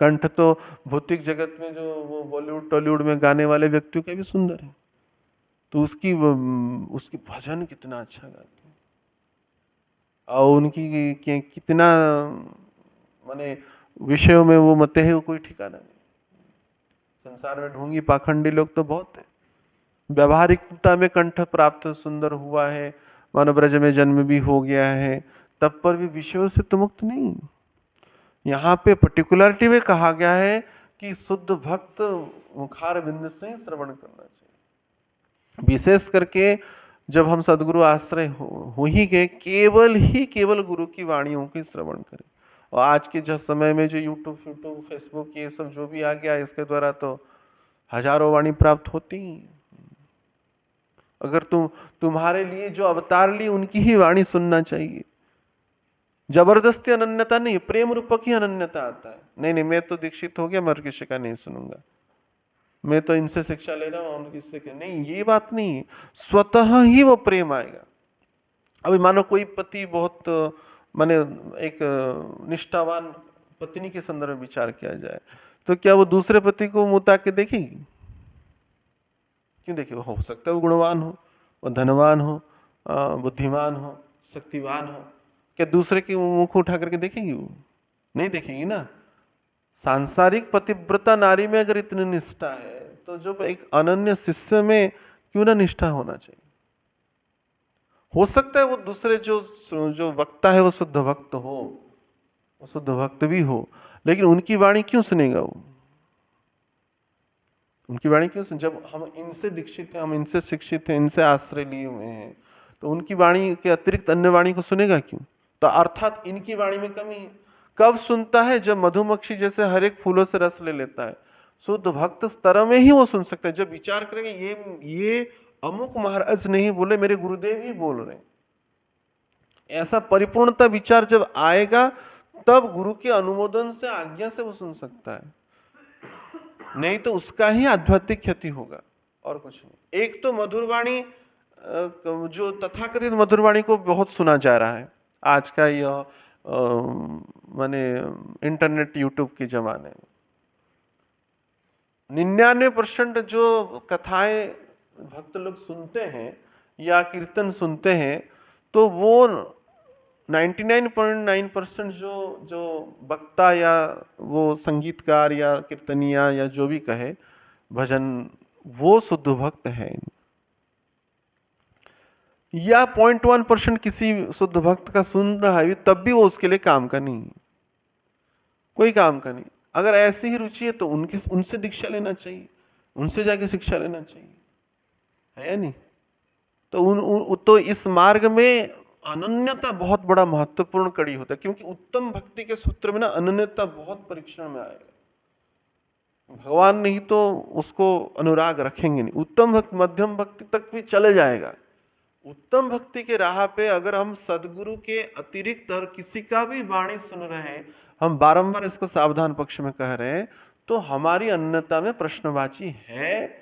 कंठ तो भौतिक जगत में जो वो बॉलीवुड टॉलीवुड में गाने वाले व्यक्तियों का भी सुंदर है, तो उसकी भजन कितना अच्छा गाते हैं। और उनकी कितना माने विषयों में वो मते है, वो कोई ठिकाना नहीं। संसार में ढोंगी पाखंडी लोग तो बहुत है। व्यावहारिकता में कंठ प्राप्त सुंदर हुआ है, मानव ब्रज में जन्म भी हो गया है, तब पर भी विषयों से तो मुक्त नहीं। यहाँ पे पर्टिकुलरिटी में कहा गया है कि शुद्ध भक्त मुखार बिंद से ही श्रवण करना चाहिए। विशेष करके जब हम सदगुरु आश्रय हो ही गए, केवल गुरु की वाणियों की श्रवण करें। और आज के जो समय में जो यूट्यूब फेसबुक ये सब जो भी आ गया, इसके द्वारा तो हजारों वाणी प्राप्त होती ही। अगर तुम्हारे लिए जो अवतार ली उनकी ही वाणी सुनना चाहिए। जबरदस्ती अनन्यता नहीं, प्रेम रूपक ही अनन्यता आता है। नहीं मैं तो दीक्षित हो गया, मैं और किसी का नहीं सुनूंगा, मैं तो इनसे शिक्षा ले रहा हूं, उनकी से नहीं, ये बात नहीं है। स्वतः ही वो प्रेम आएगा। अभी मानो कोई पति बहुत माने एक निष्ठावान पत्नी के संदर्भ में विचार किया जाए, तो क्या वो दूसरे पति को मुंह ताक के देखेगी? क्यों देखेगी? हो सकता है वो गुणवान हो, वो धनवान हो, बुद्धिमान हो, शक्तिवान हो, क्या दूसरे के मुंह को उठा करके देखेगी? वो नहीं देखेगी ना। सांसारिक पतिव्रता नारी में अगर इतनी निष्ठा है तो जो एक अनन्य शिष्य में क्यों ना निष्ठा होना चाहिए। हो सकता है वो दूसरे जो जो वक्ता है वो शुद्ध भक्त हो, वो शुद्ध भक्त भी हो, लेकिन उनकी वाणी क्यों सुनेगा वो? उनकी वाणी क्यों सुन? जब हम इनसे दीक्षित हैं, हम इनसे शिक्षित हैं, इनसे आश्रय लिए हुए हैं, तो उनकी वाणी के अतिरिक्त अन्य वाणी को सुनेगा क्यों? तो अर्थात इनकी वाणी में कमी है। कब सुनता है? जब मधुमक्खी जैसे हर एक फूलों से रस ले लेता है। शुद्ध भक्त स्तर में ही वो सुन सकता है, जब विचार करेंगे ये अमुक महाराज नहीं बोले, मेरे गुरुदेव ही बोल रहे हैं। ऐसा परिपूर्णता विचार जब आएगा तब गुरु के अनुमोदन से, आज्ञा से वो सुन सकता है, नहीं तो उसका ही आध्यात्मिक क्षति होगा और कुछ नहीं। एक तो मधुरवाणी, जो तथाकथित मधुरवाणी को बहुत सुना जा रहा है आज का यह माने इंटरनेट यूट्यूब के जमाने में। 99% जो कथाएं भक्त लोग सुनते हैं या कीर्तन सुनते हैं, तो वो 99.9% जो जो वक्ता या वो संगीतकार या कीर्तनिया या जो भी कहे भजन, वो शुद्ध भक्त है। या 0.1% किसी शुद्ध भक्त का सुन रहा है तब भी वो उसके लिए काम का नहीं है, कोई काम का नहीं। अगर ऐसी ही रुचि है तो उनसे दीक्षा लेना चाहिए, उनसे जाके शिक्षा लेना चाहिए, है या नहीं? तो तो इस मार्ग में अनन्यता बहुत बड़ा महत्वपूर्ण कड़ी होता है, क्योंकि उत्तम भक्ति के सूत्र में ना अनन्यता बहुत परीक्षण में आएगा। भगवान नहीं तो उसको अनुराग रखेंगे नहीं। उत्तम भक्त मध्यम भक्ति तक भी चले जाएगा। उत्तम भक्ति के राह पे अगर हम सदगुरु के अतिरिक्त और किसी का भी वाणी सुन रहे हैं, हम बारंबार इसको सावधान पक्ष में कह रहे हैं, तो हमारी अन्यता में प्रश्नवाची है।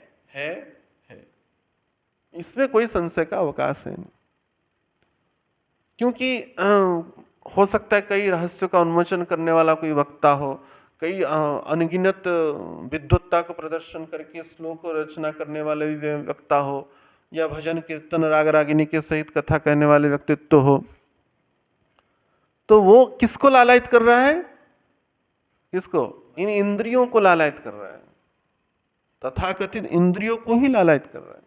इसमें कोई संशय का अवकाश है नहीं, क्योंकि हो सकता है कई रहस्यों का उन्मोचन करने वाला कोई वक्ता हो, कई अनगिनत विद्वत्ता को प्रदर्शन करके श्लोक रचना करने वाले भी वक्ता हो, या भजन कीर्तन राग रागिनी के सहित कथा कहने वाले व्यक्तित्व हो, तो वो किसको लालायित कर रहा है? किसको? इन इंद्रियों को लालायित कर रहा है, तथाकथित इंद्रियों को ही लालायित कर रहा है।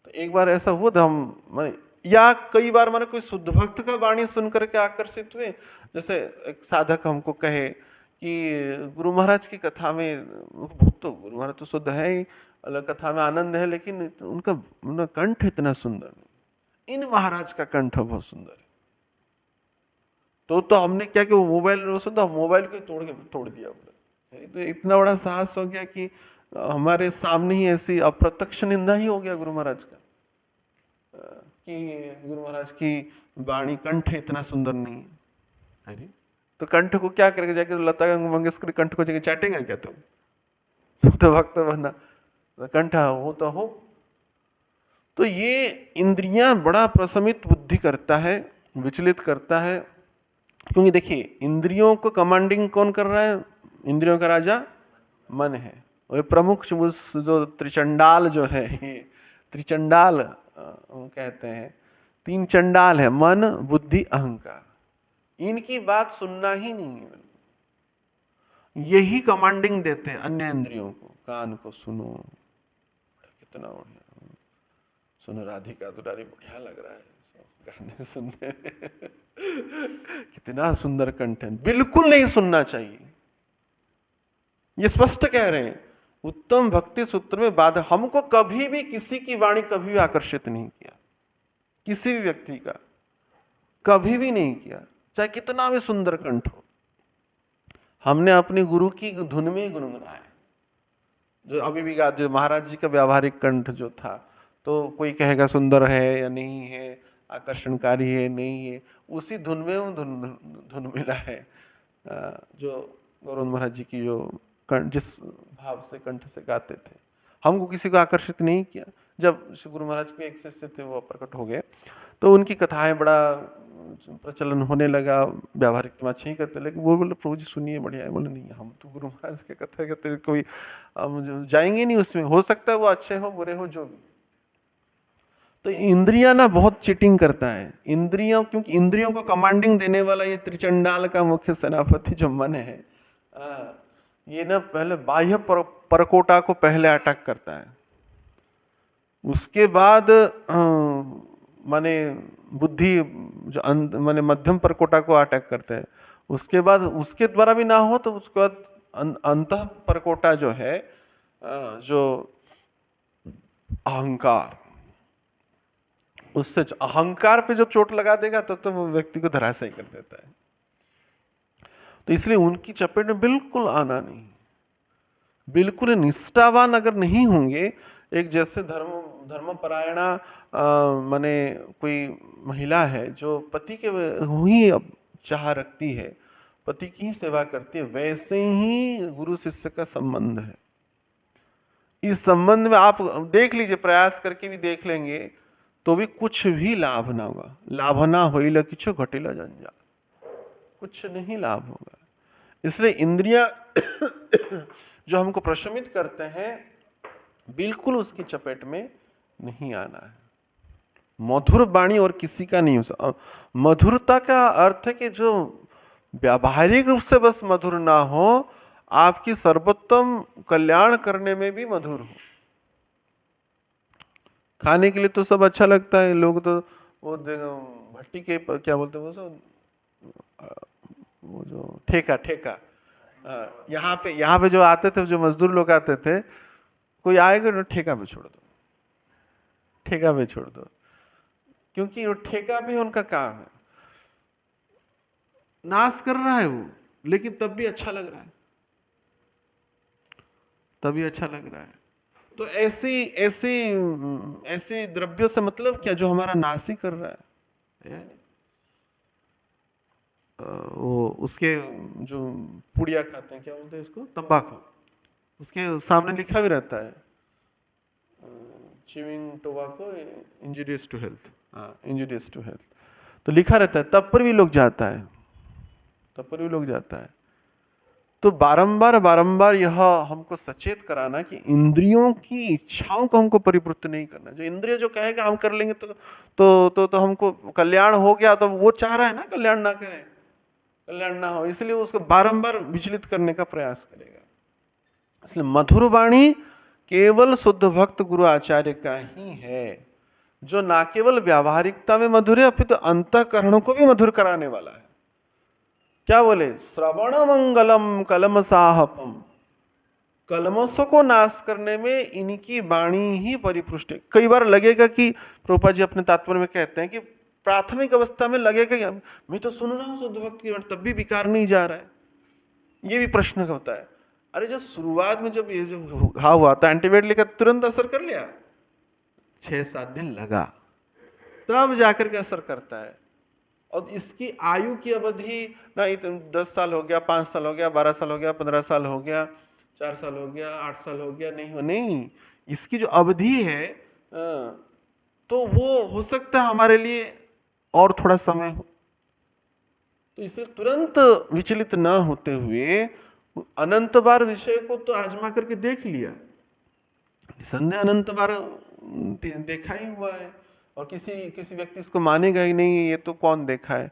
तो एक बार ऐसा हुआ था, हम या कई बार मैंने कोई शुद्ध भक्त का वाणी सुन करके आकर्षित हुए। जैसे एक साधक हमको कहे कि गुरु महाराज की कथा में, तो गुरु महाराज तो शुद्ध है ही, अलग कथा में आनंद है, लेकिन उनका कंठ इतना सुंदर नहीं, इन महाराज का कंठ बहुत सुंदर है। तो हमने क्या कि वो मोबाइल सुनता, मोबाइल को तोड़ दिया। तो इतना बड़ा साहस हो गया कि हमारे सामने ही ऐसी अप्रत्यक्ष निंदा ही हो गया गुरु महाराज का, कि गुरु महाराज की वाणी कंठ इतना सुंदर नहीं है। अरे तो कंठ को क्या करेगा? जाके लता मंगेशकर कंठ को जाके चाटेगा क्या तुम तो भक्त बनना, कंठ हो तो हो। तो ये इंद्रियां बड़ा प्रशमित बुद्धि करता है, विचलित करता है, क्योंकि देखिए इंद्रियों को कमांडिंग कौन कर रहा है? इंद्रियों का राजा मन है। और प्रमुख जो त्रिचंडाल जो है, ये त्रिचंडाल कहते हैं, 3 चंडाल है, मन बुद्धि अहंकार। इनकी बात सुनना ही नहीं है, यही कमांडिंग देते हैं अन्य इंद्रियों को। कान को सुनो, कितना बढ़िया सुनो, राधिका दुलारी बढ़िया लग रहा है गाने सुनने कितना सुंदर कंठ है। बिल्कुल नहीं सुनना चाहिए, ये स्पष्ट कह रहे हैं। उत्तम भक्ति सूत्र में बाधा, हमको कभी भी किसी की वाणी कभी भी आकर्षित नहीं किया, किसी भी व्यक्ति का कभी भी नहीं किया, चाहे कितना भी सुंदर कंठ हो। हमने अपने गुरु की धुन में गुनगुनाया। जो अभी भी गा, जो महाराज जी का व्यावहारिक कंठ जो था, तो कोई कहेगा सुंदर है या नहीं है, आकर्षणकारी है नहीं है, उसी धुन में वो धुन मिला है। जो गौरव महाराज जी की जो जिस भाव से कंठ से गाते थे, हमको किसी को आकर्षित नहीं किया। जब श्री गुरु महाराज के एक शिष्य थे, वो प्रकट हो गए, तो उनकी कथाएं बड़ा प्रचलन होने लगा, व्यावहारिक तो अच्छे ही करते, लेकिन वो बोले प्रभु जी सुनिए बढ़िया है। बोले नहीं, हम तो गुरु महाराज की कथा करते, कोई जाएंगे नहीं उसमें, हो सकता है वो अच्छे हो बुरे हो जो भी। तो इंद्रियां ना बहुत चीटिंग करता है, इंद्रियों, क्योंकि इंद्रियों को कमांडिंग देने वाला ये त्रिचंडाल का मुख्य सेनापति जो मन है, ये ना पहले बाह्य परकोटा को पहले अटैक करता है, उसके बाद माने बुद्धि जो माने मध्यम परकोटा को अटैक करते हैं, उसके बाद उसके द्वारा भी ना हो तो उसके बाद अंतः परकोटा जो है, जो अहंकार, उससे अहंकार पे जब चोट लगा देगा तो वो व्यक्ति को धराशायी कर देता है। तो इसलिए उनकी चपेट में बिल्कुल आना नहीं, बिल्कुल निष्ठावान अगर नहीं होंगे, एक जैसे धर्मपरायणा माने कोई महिला है जो पति के ही चाह रखती है, पति की ही सेवा करती है, वैसे ही गुरु शिष्य का संबंध है। इस संबंध में आप देख लीजिए, प्रयास करके भी देख लेंगे तो भी कुछ भी लाभ ना होगा। लाभ ना होइला किछु घटिला जंजाल, कुछ नहीं लाभ होगा। इसलिए इंद्रिया जो हमको प्रशमित करते हैं, बिल्कुल उसकी चपेट में नहीं आना है। मधुर वाणी और किसी का नहीं हो सकता। मधुरता का अर्थ है कि जो व्यावहारिक रूप से बस मधुर ना हो, आपकी सर्वोत्तम कल्याण करने में भी मधुर हो। खाने के लिए तो सब अच्छा लगता है, लोग तो वो भट्टी के क्या बोलते हैं वो सब, वो जो ठेका यहाँ पे जो आते थे, जो मजदूर लोग आते थे, कोई आएगा ना ठेका पे छोड़ दो, ठेका पे छोड़ दो, क्योंकि वो ठेका भी उनका काम है। नाश कर रहा है वो, लेकिन तब भी अच्छा लग रहा है, तभी अच्छा लग रहा है। तो ऐसे द्रव्यों से मतलब क्या, जो हमारा नाश ही कर रहा है। वो उसके जो पुड़िया खाते हैं, क्या बोलते हैं इसको, तंबाकू, उसके सामने लिखा भी रहता है chewing tobacco injurious to health, injurious to health, तो लिखा रहता है, तब पर भी लोग जाता है, तब पर भी लोग जाता है। तो बारंबार बारंबार यह हमको सचेत कराना कि इंद्रियों की इच्छाओं को हमको परिवृत्त नहीं करना। जो इंद्रिय जो कहेगा हम कर लेंगे तो हमको कल्याण हो गया, तो वो चाह रहा है ना कल्याण ना करें, कल्याण ना हो, इसलिए उसको बारंबार विचलित करने का प्रयास करेगा। इसलिए मधुर वाणी केवल शुद्ध भक्त गुरु आचार्य का ही है, जो ना केवल व्यावहारिकता में मधुर है, अपितु अंतःकरण को भी मधुर कराने वाला है। क्या बोले, श्रवण मंगलम कलमसाहपम, कलमसों को नाश करने में इनकी वाणी ही परिपुष्ट है। कई बार लगेगा कि प्रभुपाद जी अपने तात्पर्य में कहते हैं कि प्राथमिक अवस्था में लगेगा कि मैं तो सुन रहा हूं शुद्ध भक्त की वाणी, तब भी विकार नहीं जा रहा है। ये भी प्रश्न होता है। अरे जब शुरुआत में जब ये जो घाव हुआ था, एंटीबायोटिक लेकर तुरंत असर कर लिया, 6-7 दिन लगा, तब जाकर के असर करता है। और इसकी आयु की अवधि ना 10 साल हो गया, 5 साल हो गया, 12 साल हो गया, 15 साल हो गया, 4 साल हो गया, 8 साल हो गया, नहीं, इसकी जो अवधि है तो वो हो सकता है हमारे लिए और थोड़ा समय हो। तो इसे तुरंत विचलित ना होते हुए अनंत बार विषय को तो आजमा करके देख लिया, संदेह अनंत बार देखा ही हुआ है, और किसी व्यक्ति इसको मानेगा ही नहीं, ये तो कौन देखा है,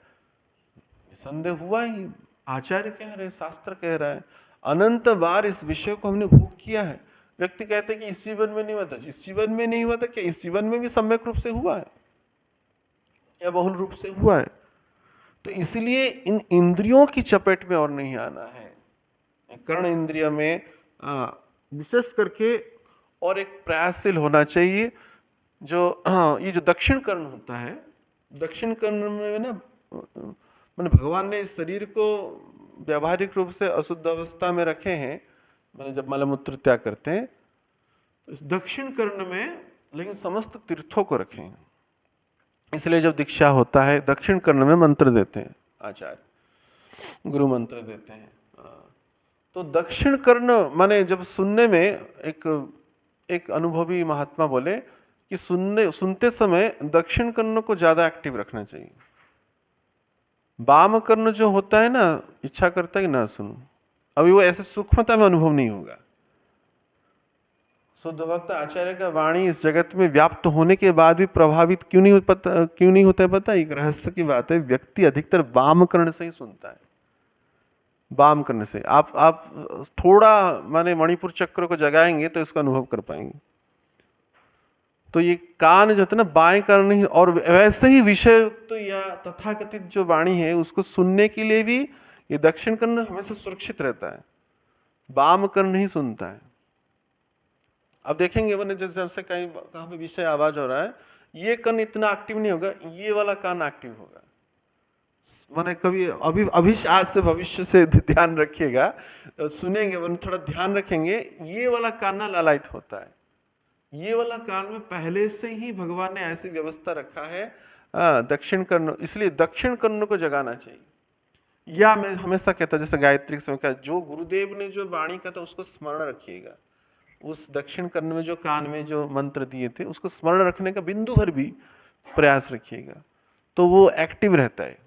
संदेह हुआ ही, आचार्य कह रहे, शास्त्र कह रहा है, अनंत बार इस विषय को हमने भोग किया है। व्यक्ति कहते हैं कि इस जीवन में नहीं हुआ था, इस जीवन में नहीं हुआ था, क्या इस जीवन में भी सम्यक रूप से हुआ है या बहुल रूप से हुआ है। तो इसलिए इन इंद्रियों की चपेट में और नहीं आना है। कर्ण इंद्रिय में विशेष करके और एक प्रयासशील होना चाहिए। जो ये जो दक्षिण कर्ण होता है, दक्षिण कर्ण में ना मैंने भगवान ने इस शरीर को व्यावहारिक रूप से अशुद्ध अवस्था में रखे हैं, मैंने जब मलमूत्र त्याग करते हैं तो इस दक्षिण कर्ण में लेकिन समस्त तीर्थों को रखे हैं। इसलिए जब दीक्षा होता है दक्षिण कर्ण में मंत्र देते हैं आचार्य, गुरु मंत्र देते हैं। तो दक्षिण कर्ण माने जब सुनने में एक अनुभवी महात्मा बोले कि सुनते समय दक्षिण कर्ण को ज्यादा एक्टिव रखना चाहिए। वाम कर्ण जो होता है ना, इच्छा करता है कि ना सुनो, अभी वो ऐसे सूक्ष्मता में अनुभव नहीं होगा। शुद्ध भक्त आचार्य का वाणी इस जगत में व्याप्त होने के बाद भी प्रभावित क्यों नहीं होता है पता है? एक रहस्य की बात है, व्यक्ति अधिकतर वाम कर्ण से ही सुनता है, वाम करने से आप थोड़ा माने मणिपुर चक्र को जगाएंगे तो इसका अनुभव कर पाएंगे। तो ये कान जो है ना बाएं करने, और वैसे ही विषय युक्त या तथाकथित जो वाणी है उसको सुनने के लिए भी ये दक्षिण कर्ण हमेशा सुरक्षित रहता है, वाम कर्ण नहीं सुनता है। अब देखेंगे मैंने जैसे कहीं कहाँ पे विषय आवाज हो रहा है, ये कान इतना एक्टिव नहीं होगा, ये वाला कान एक्टिव होगा। मैंने कभी अभी अभी आज से भविष्य से ध्यान रखिएगा, सुनेंगे मैंने थोड़ा ध्यान रखेंगे, ये वाला कान ना लालायित होता है। ये वाला कान में पहले से ही भगवान ने ऐसी व्यवस्था रखा है दक्षिण कर्ण, इसलिए दक्षिण कर्ण को जगाना चाहिए। या मैं हमेशा कहता जैसे गायत्री के समय का जो गुरुदेव ने जो वाणी का था उसको स्मरण रखिएगा, उस दक्षिण कर्ण में जो कान में जो मंत्र दिए थे उसको स्मरण रखने का बिंदु भर भी प्रयास रखिएगा, तो वो एक्टिव रहता है।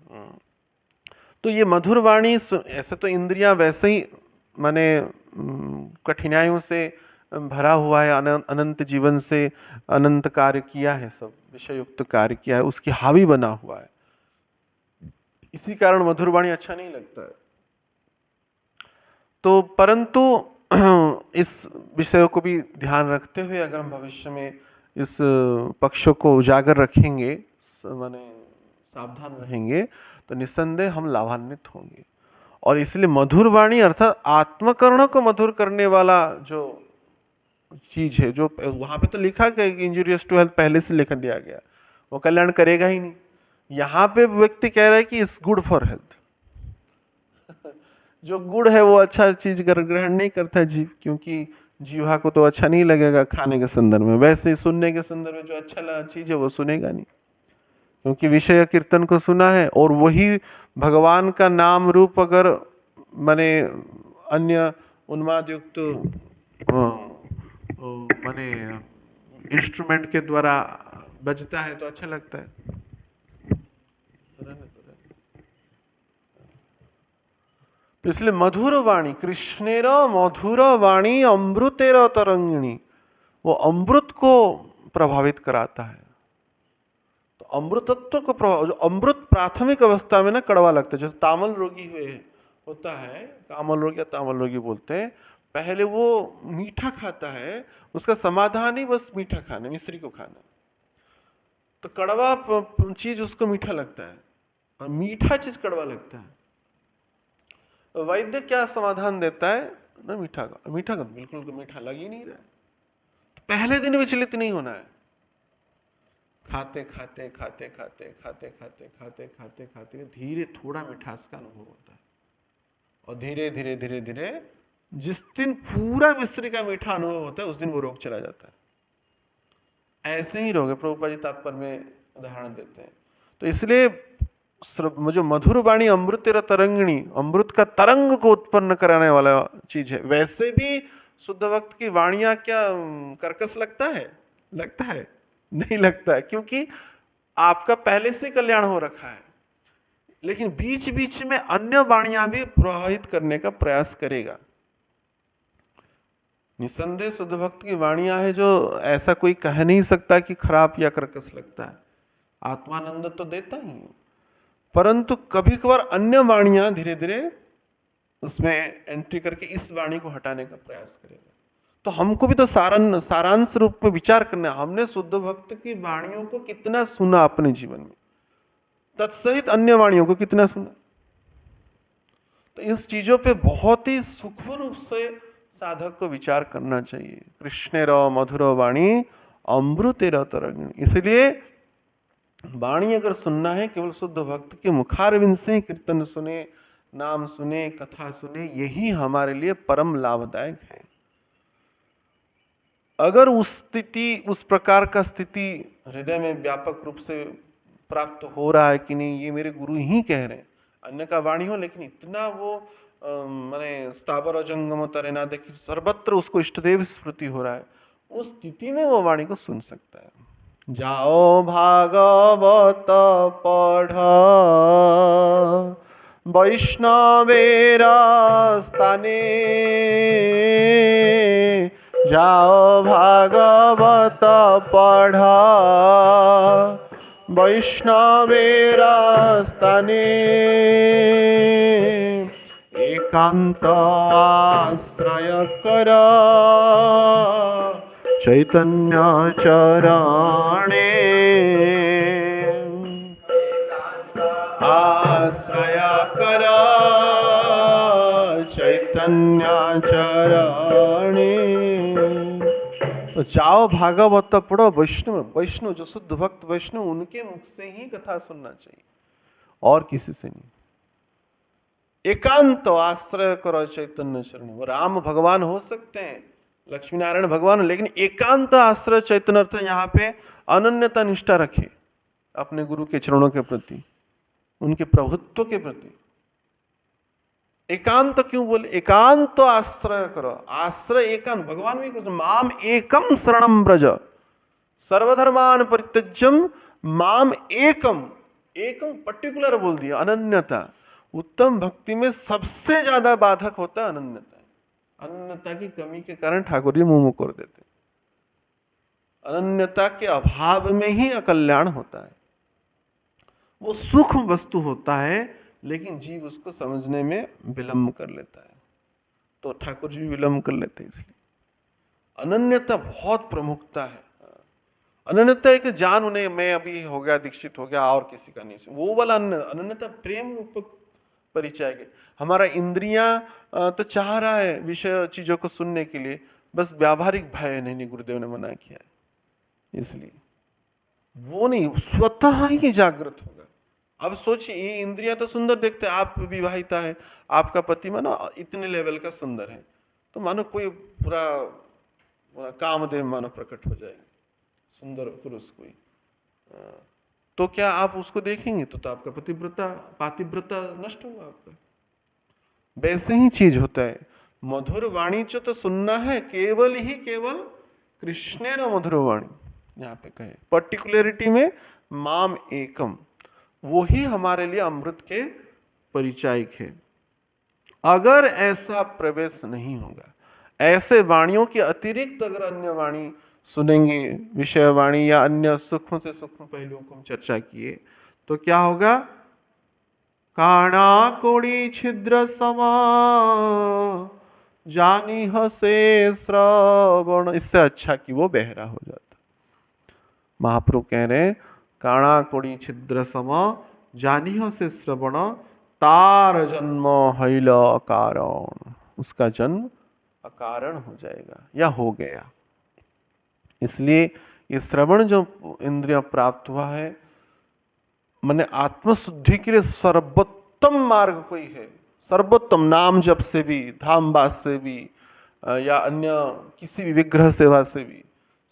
तो ये मधुर वाणी ऐसे तो इंद्रियां वैसे ही माने कठिनाइयों से भरा हुआ है, अनंत जीवन से अनंत कार्य किया है, सब विषय युक्त कार्य किया है, उसकी हावी बना हुआ है, इसी कारण मधुर वाणी अच्छा नहीं लगता है। तो परंतु इस विषयों को भी ध्यान रखते हुए अगर हम भविष्य में इस पक्षों को उजागर रखेंगे, माने सावधान रहेंगे, तो निस्संदेह हम लाभान्वित होंगे। और इसलिए मधुर वाणी अर्थात आत्मकर्ण को मधुर करने वाला जो चीज है, जो वहां पे तो लिखा गया कि इंजूरियस टू हेल्थ पहले से लिख दिया गया, वो कल्याण करेगा ही नहीं। यहाँ पे व्यक्ति कह रहा है कि इट्स गुड फॉर हेल्थ। जो गुड़ है वो अच्छा चीज ग्रहण नहीं करता जीव, क्योंकि जीवा को तो अच्छा नहीं लगेगा खाने के संदर्भ में, वैसे ही सुनने के संदर्भ में जो अच्छा चीज है वो सुनेगा नहीं, क्योंकि विषय कीर्तन को सुना है और वही भगवान का नाम रूप अगर माने अन्य उन्माद युक्त माने इंस्ट्रूमेंट के द्वारा बजता है तो अच्छा लगता है। तो इसलिए मधुर वाणी कृष्णेर मधुर वाणी अमृतेर तरंगिणी, वो अमृत को प्रभावित कराता है। तो अमृतत्व को प्रभाव, जो अमृत प्राथमिक अवस्था में ना कड़वा लगता है, जैसे तामल रोगी हुए होता है, कामल रोगी या तामल रोगी बोलते हैं, पहले वो मीठा खाता है, उसका समाधान ही बस मीठा खाना, मिश्री को खाना, तो कड़वा चीज उसको मीठा लगता है और मीठा चीज कड़वा लगता है। वैद्य क्या समाधान देता है ना, मीठा का, मीठा का बिल्कुल मीठा लग ही नहीं रहा है, तो पहले दिन विचलित नहीं होना है, खाते खाते खाते खाते खाते खाते खाते खाते खाते धीरे थोड़ा मिठास का अनुभव होता है, और धीरे धीरे धीरे धीरे जिस दिन पूरा मिश्री का मीठा अनुभव होता है उस दिन वो रोग चला जाता है। ऐसे ही रोग है, प्रभुपाद जी तात्पर्य में उदाहरण देते हैं। तो इसलिए जो मधुर वाणी अमृत तेरा तरंगिणी, अमृत का तरंग को उत्पन्न कराने वाला चीज है। वैसे भी शुद्ध भक्त की वाणियां क्या कर्कश लगता है? लगता है? नहीं लगता है, क्योंकि आपका पहले से कल्याण हो रखा है, लेकिन बीच बीच में अन्य वाणियां भी प्रभावित करने का प्रयास करेगा। निसंदेह शुद्ध भक्त की वाणियां है जो ऐसा कोई कह नहीं सकता कि खराब या कर्कश लगता है, आत्मानंद तो देता ही है, परंतु कभी कभार अन्य वाणियां धीरे धीरे उसमें एंट्री करके इस वाणी को हटाने का प्रयास करेगा। तो हमको भी तो सारांश रूप में विचार करना है, हमने शुद्ध भक्त की वाणियों को कितना सुना अपने जीवन में, तत्सहित अन्य वाणियों को कितना सुना। तो इस चीजों पे बहुत ही सूक्ष्म रूप से साधक को विचार करना चाहिए। कृष्णेर मधुर वाणी अमृतेर तरंगिणी, इसलिए वाणी अगर सुनना है केवल शुद्ध भक्त के मुखारविंद से कीर्तन सुने, नाम सुने, कथा सुने, यही हमारे लिए परम लाभदायक है। अगर उस स्थिति, उस प्रकार का स्थिति हृदय में व्यापक रूप से प्राप्त हो रहा है कि नहीं, ये मेरे गुरु ही कह रहे हैं, अन्य का वाणी हो लेकिन इतना वो माने स्थावर जंगम तरेना देखी सर्वत्र उसको इष्टदेव स्मृति हो रहा है, उस स्थिति में वो वाणी को सुन सकता है। जाओ भागवत पढ़ वैष्णवेरा स्थाने, जाओ भागवत पढ़ वैष्णवेरा स्थाने, एक एकांत आश्रय कर चैतन्य चरणे आश्रय कर चैतन्य चरणे। तो जाओ भागवत पढ़ो, वैष्णव वैष्णव जो शुद्ध भक्त वैष्णव उनके मुख से ही कथा सुनना चाहिए और किसी से नहीं। एकांत आश्रय करो चैतन्य चरण। वो राम भगवान हो सकते हैं, लक्ष्मी नारायण भगवान, लेकिन एकांत आश्रय चैतन्य अर्थ यहाँ पे अनन्यता निष्ठा रखे अपने गुरु के चरणों के प्रति, उनके प्रभुत्व के प्रति। एकांत क्यों बोले? एकांत आश्रय करो, आश्रय एकांत। भगवान भी कुछ माम एकम शरणम ब्रज सर्वधर्मान परित्यज्यम माम एकम, एकम पर्टिकुलर बोल दिया, अनन्यता। उत्तम भक्ति में सबसे ज्यादा बाधक होता है अनन्यता। अनन्यता की कमी के कारण ठाकुर जी मुंह मोड़ देते। अनन्यता के अभाव में ही अकल्याण होता है। वो सूक्ष्म वस्तु होता है लेकिन जीव उसको समझने में विलंब कर लेता है, तो ठाकुर जी विलंब कर लेते हैं। इसलिए अनन्यता बहुत प्रमुखता है। अनन्यता एक जान उन्हें मैं अभी हो गया, दीक्षित हो गया और किसी का नहीं, वो वाला अनन्यता प्रेम रूपक परिचय के। हमारा इंद्रियां तो चाह रहा है विषय चीजों को सुनने के लिए, बस व्यावहारिक भय नहीं गुरुदेव ने मना किया है, इसलिए वो नहीं, स्वतः ही जागृत होगा। अब सोचिए, ये इंद्रियां तो सुंदर देखते हैं, आप विवाहिता है, आपका पति मानो इतने लेवल का सुंदर है, तो मानो कोई पूरा पूरा कामदेव मानो प्रकट हो जाएगा, सुंदर पुरुष कोई, तो क्या आप उसको देखेंगे? तो आपका पतिव्रता पातिव्रता नष्ट होगा आपका। वैसे ही चीज होता है, मधुर वाणी तो सुनना है, केवल ही केवल कृष्ण न मधुर वाणी, यहाँ पे कहे पर्टिकुलरिटी में माम एकम, वो ही हमारे लिए अमृत के परिचायक है। अगर ऐसा प्रवेश नहीं होगा, ऐसे वाणियों के अतिरिक्त अगर अन्य वाणी सुनेंगे, विषय वाणी या अन्य सूक्ष्म से सूक्ष्म पहलुओं को हम चर्चा किए, तो क्या होगा? काणा कोड़ी छिद्र समा जानी हसे श्रवण, इससे अच्छा कि वो बहरा हो जाता। महाप्रभु कह रहे, काणा कोड़ी छिद्र समा जानी हसे श्रवण तार जन्म हैल अकारण, उसका जन्म अकारण हो जाएगा या हो गया। इसलिए ये श्रवण जो इंद्रिय प्राप्त हुआ है, मैंने आत्मशुद्धि के लिए सर्वोत्तम मार्ग कोई है, सर्वोत्तम नाम जप से भी, धाम वास से भी, या अन्य किसी भी विग्रह सेवा से भी,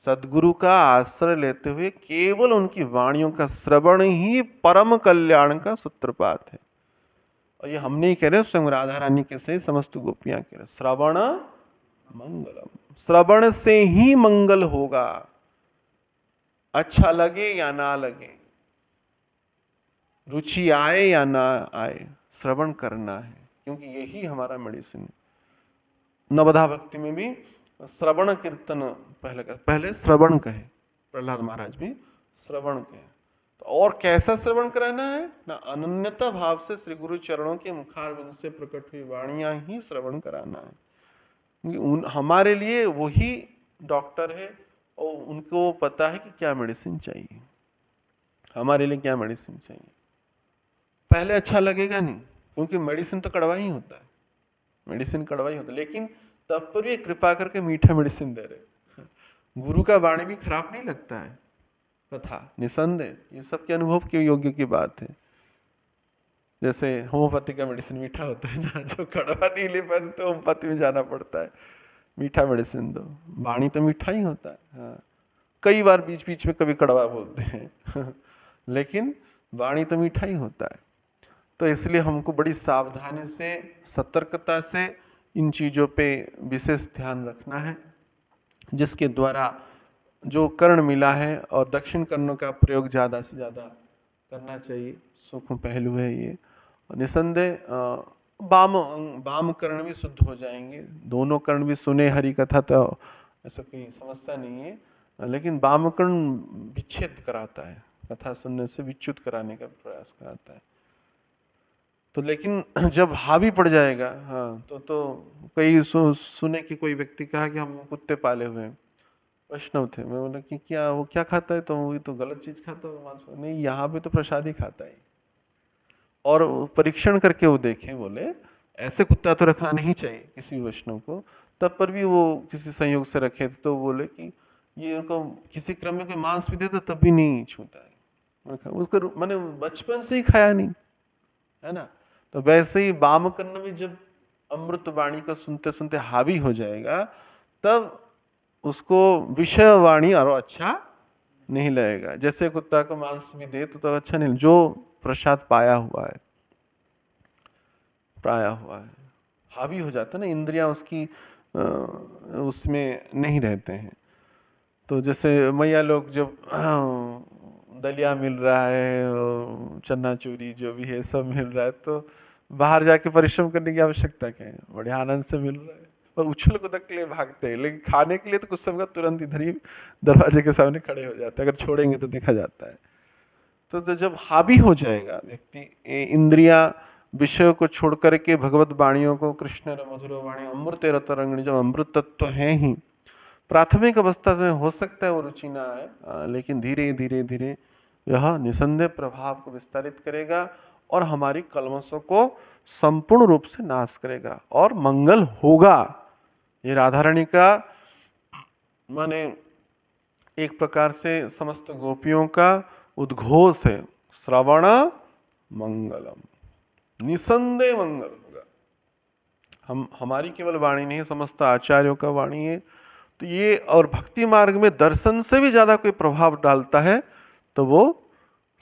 सदगुरु का आश्रय लेते हुए केवल उनकी वाणियों का श्रवण ही परम कल्याण का सूत्रपात है। और ये हम नहीं कह रहे, स्वयं राधा रानी के से समस्त गोपियां कह रहे, श्रवण मंगलम, श्रवण से ही मंगल होगा, अच्छा लगे या ना लगे, रुचि आए या ना आए, श्रवण करना है, क्योंकि यही हमारा मेडिसिन। नवधा भक्ति में भी श्रवण कीर्तन पहले श्रवण कहे, प्रहलाद महाराज भी श्रवण कहे। तो और कैसा श्रवण कराना है ना? अनन्यता भाव से श्री गुरु चरणों के मुखारविंद से प्रकट हुई वाणियां ही श्रवण कराना है। हमारे लिए वही डॉक्टर है और उनको पता है कि क्या मेडिसिन चाहिए, हमारे लिए क्या मेडिसिन चाहिए। पहले अच्छा लगेगा नहीं, क्योंकि मेडिसिन तो कड़वा ही होता है, मेडिसिन कड़वा ही होता है, लेकिन तब पर भी कृपा करके मीठा मेडिसिन दे रहे। गुरु का वाणी भी खराब नहीं लगता है, कथा निसंदेह, ये सब के अनुभव के योग्य की बात है। जैसे होम्योपैथी का मेडिसिन मीठा होता है ना, जो कड़वा नहीं ले पाते तो होम्योपैथी में जाना पड़ता है, मीठा मेडिसिन दो। वाणी तो मीठा ही होता है, हाँ कई बार बीच बीच में कभी कड़वा बोलते हैं लेकिन वाणी तो मीठा ही होता है। तो इसलिए हमको बड़ी सावधानी से, सतर्कता से इन चीज़ों पे विशेष ध्यान रखना है, जिसके द्वारा जो कर्ण मिला है और दक्षिण कर्णों का प्रयोग ज़्यादा से ज़्यादा करना चाहिए। सूक्ष्म पहलू है ये। निसंदेह वाम कर्ण भी शुद्ध हो जाएंगे, दोनों कर्ण भी सुने हरि कथा तो ऐसा कोई समस्या नहीं है, लेकिन वाम कर्ण विच्छेद कराता है, कथा सुनने से विच्युत कराने का प्रयास कराता है। तो लेकिन जब हावी पड़ जाएगा, हाँ, तो कई सुने कि कोई व्यक्ति कहा कि हम कुत्ते पाले हुए हैं, वैष्णव थे। मैं बोला कि क्या वो क्या खाता है, तो वो तो गलत चीज खाता है मांस। नहीं, यहाँ पे तो प्रसाद ही खाता है। और वो परीक्षण करके वो देखे, बोले ऐसे कुत्ता तो रखना नहीं चाहिए किसी वैष्णव को। तब पर भी वो किसी संयोग से रखे थे, तो बोले कि ये उनको किसी क्रम में कोई मांस भी देता तब भी नहीं छूता है। उसको मैंने बचपन से ही खाया नहीं, है ना। तो वैसे ही वामकर्ण भी जब अमृत वाणी को सुनते सुनते हावी हो जाएगा, तब उसको विषय वाणी और अच्छा नहीं लगेगा। जैसे कुत्ता को मांस भी दे तो अच्छा नहीं, जो प्रसाद पाया हुआ है हावी हो जाता है ना, इंद्रियां उसकी उसमें नहीं रहते हैं। तो जैसे मैया लोग जब दलिया मिल रहा है और चना चूरी जो भी है सब मिल रहा है, तो बाहर जाके परिश्रम करने की आवश्यकता क्या है, बड़े आनंद से मिल रहा है और उछल कूदक के लिए भागते हैं। लेकिन खाने के लिए तो कुछ समय तुरंत इधर ही दरवाजे के सामने खड़े हो जाते हैं, अगर छोड़ेंगे तो देखा जाता है। तो जब हावी हो जाएगा व्यक्ति, इंद्रिया विषयों को छोड़ करके भगवत वाणियों को, कृष्ण मधुर वाणी अमृत रतरंगिणी, जब अमृत तत्व है ही, प्राथमिक अवस्था में हो सकता है वो रुचि ना आए, लेकिन धीरे धीरे धीरे यह निसंदेह प्रभाव को विस्तारित करेगा और हमारी कलमशों को संपूर्ण रूप से नाश करेगा और मंगल होगा। ये राधा रानी का माने एक प्रकार से समस्त गोपियों का उद्घोष है, श्रवण मंगलम, निसंदेह मंगल होगा। हमारी केवल वाणी नहीं, समस्त आचार्यों का वाणी है। तो ये, और भक्ति मार्ग में दर्शन से भी ज्यादा कोई प्रभाव डालता है तो वो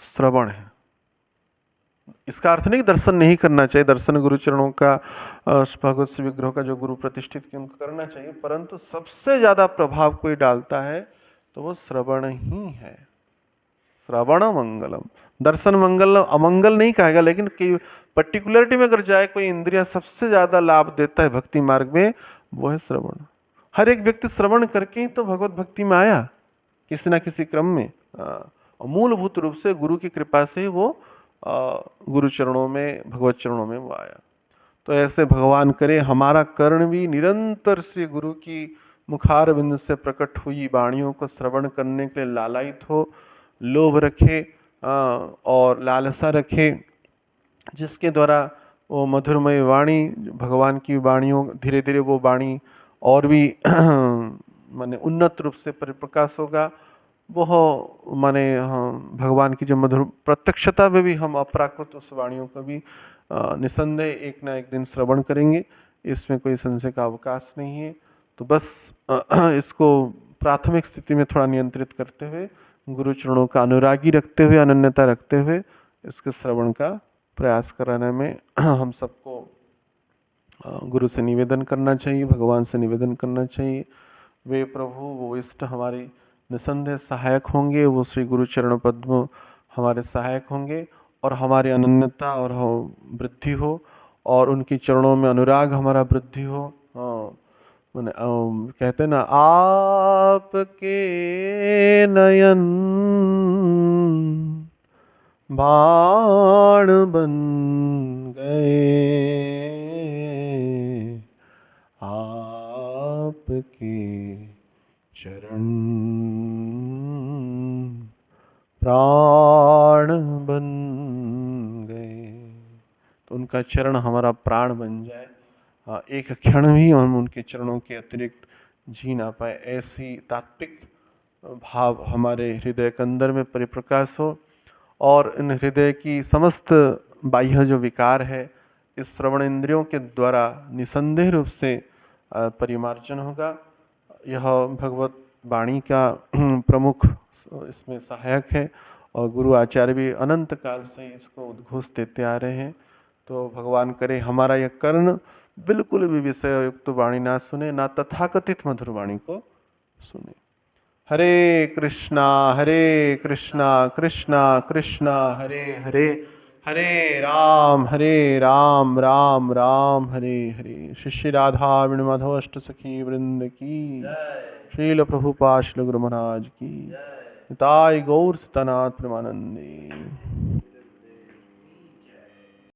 श्रवण है। इसका अर्थ नहीं दर्शन नहीं करना चाहिए, दर्शन गुरु चरणों का, भगवत से विग्रह का जो गुरु प्रतिष्ठित किया उनको करना चाहिए, परंतु सबसे ज्यादा प्रभाव कोई डालता है तो वो श्रवण ही है। श्रवण मंगलम, दर्शन मंगल अमंगल नहीं कहेगा, लेकिन पर्टिकुलरिटी में अगर जाए कोई इंद्रिया सबसे ज्यादा लाभ देता है भक्ति मार्ग में, वो है श्रवण। हर एक व्यक्ति श्रवण करके ही तो भगवत भक्ति में आया किसी ना किसी क्रम में। मूलभूत रूप से गुरु की कृपा से वो गुरु चरणों में, भगवत चरणों में वो आया। तो ऐसे भगवान करे हमारा कर्ण भी निरंतर श्री गुरु की मुखार बिंद से प्रकट हुई वाणियों को श्रवण करने के लिए लालायित हो, लोभ रखे और लालसा रखे, जिसके द्वारा वो मधुरमय वाणी, भगवान की वाणियों, धीरे धीरे वो वाणी और भी माने उन्नत रूप से परिप्रकाश होगा। वो माने भगवान की जो मधुर प्रत्यक्षता में भी हम अपराकृत उस वाणियों का भी निसंदेह एक ना एक दिन श्रवण करेंगे, इसमें कोई संशय का अवकाश नहीं है। तो बस इसको प्राथमिक स्थिति में थोड़ा नियंत्रित करते हुए, गुरु चरणों का अनुरागी रखते हुए, अनन्यता रखते हुए इसके श्रवण का प्रयास कराने में हम सबको गुरु से निवेदन करना चाहिए, भगवान से निवेदन करना चाहिए। वे प्रभु, वो इष्ट हमारे निसंदेह सहायक होंगे, वो श्री गुरु चरण पद्म हमारे सहायक होंगे और हमारी अनन्यता और वृद्धि हो और उनकी चरणों में अनुराग हमारा वृद्धि हो। मैंने कहते ना, आपके नयन बाण बन गए, आपके चरण प्राण बन गए। तो उनका चरण हमारा प्राण बन जाए, एक क्षण भी हम उनके चरणों के अतिरिक्त जी ना पाए, ऐसी तात्विक भाव हमारे हृदय के अंदर में परिप्रकाश हो और इन हृदय की समस्त बाह्य जो विकार है इस श्रवण इंद्रियों के द्वारा निसंदेह रूप से परिमार्जन होगा। यह भगवत वाणी का प्रमुख इसमें सहायक है और गुरु आचार्य भी अनंत काल से इसको उद्घोष देते आ रहे हैं। तो भगवान करे हमारा यह कर्ण बिल्कुल भी विषय युक्त वाणी ना सुने, ना तथाकथित मधुर वाणी को सुने। हरे कृष्णा कृष्णा कृष्णा हरे हरे, हरे राम राम राम हरे हरे। श्री राधा विण माधव अष्ट सखी वृंद की, श्रील प्रभुपाद श्रील गुरु महाराज की, निताय गौर सतनाथ प्रेमानंदी।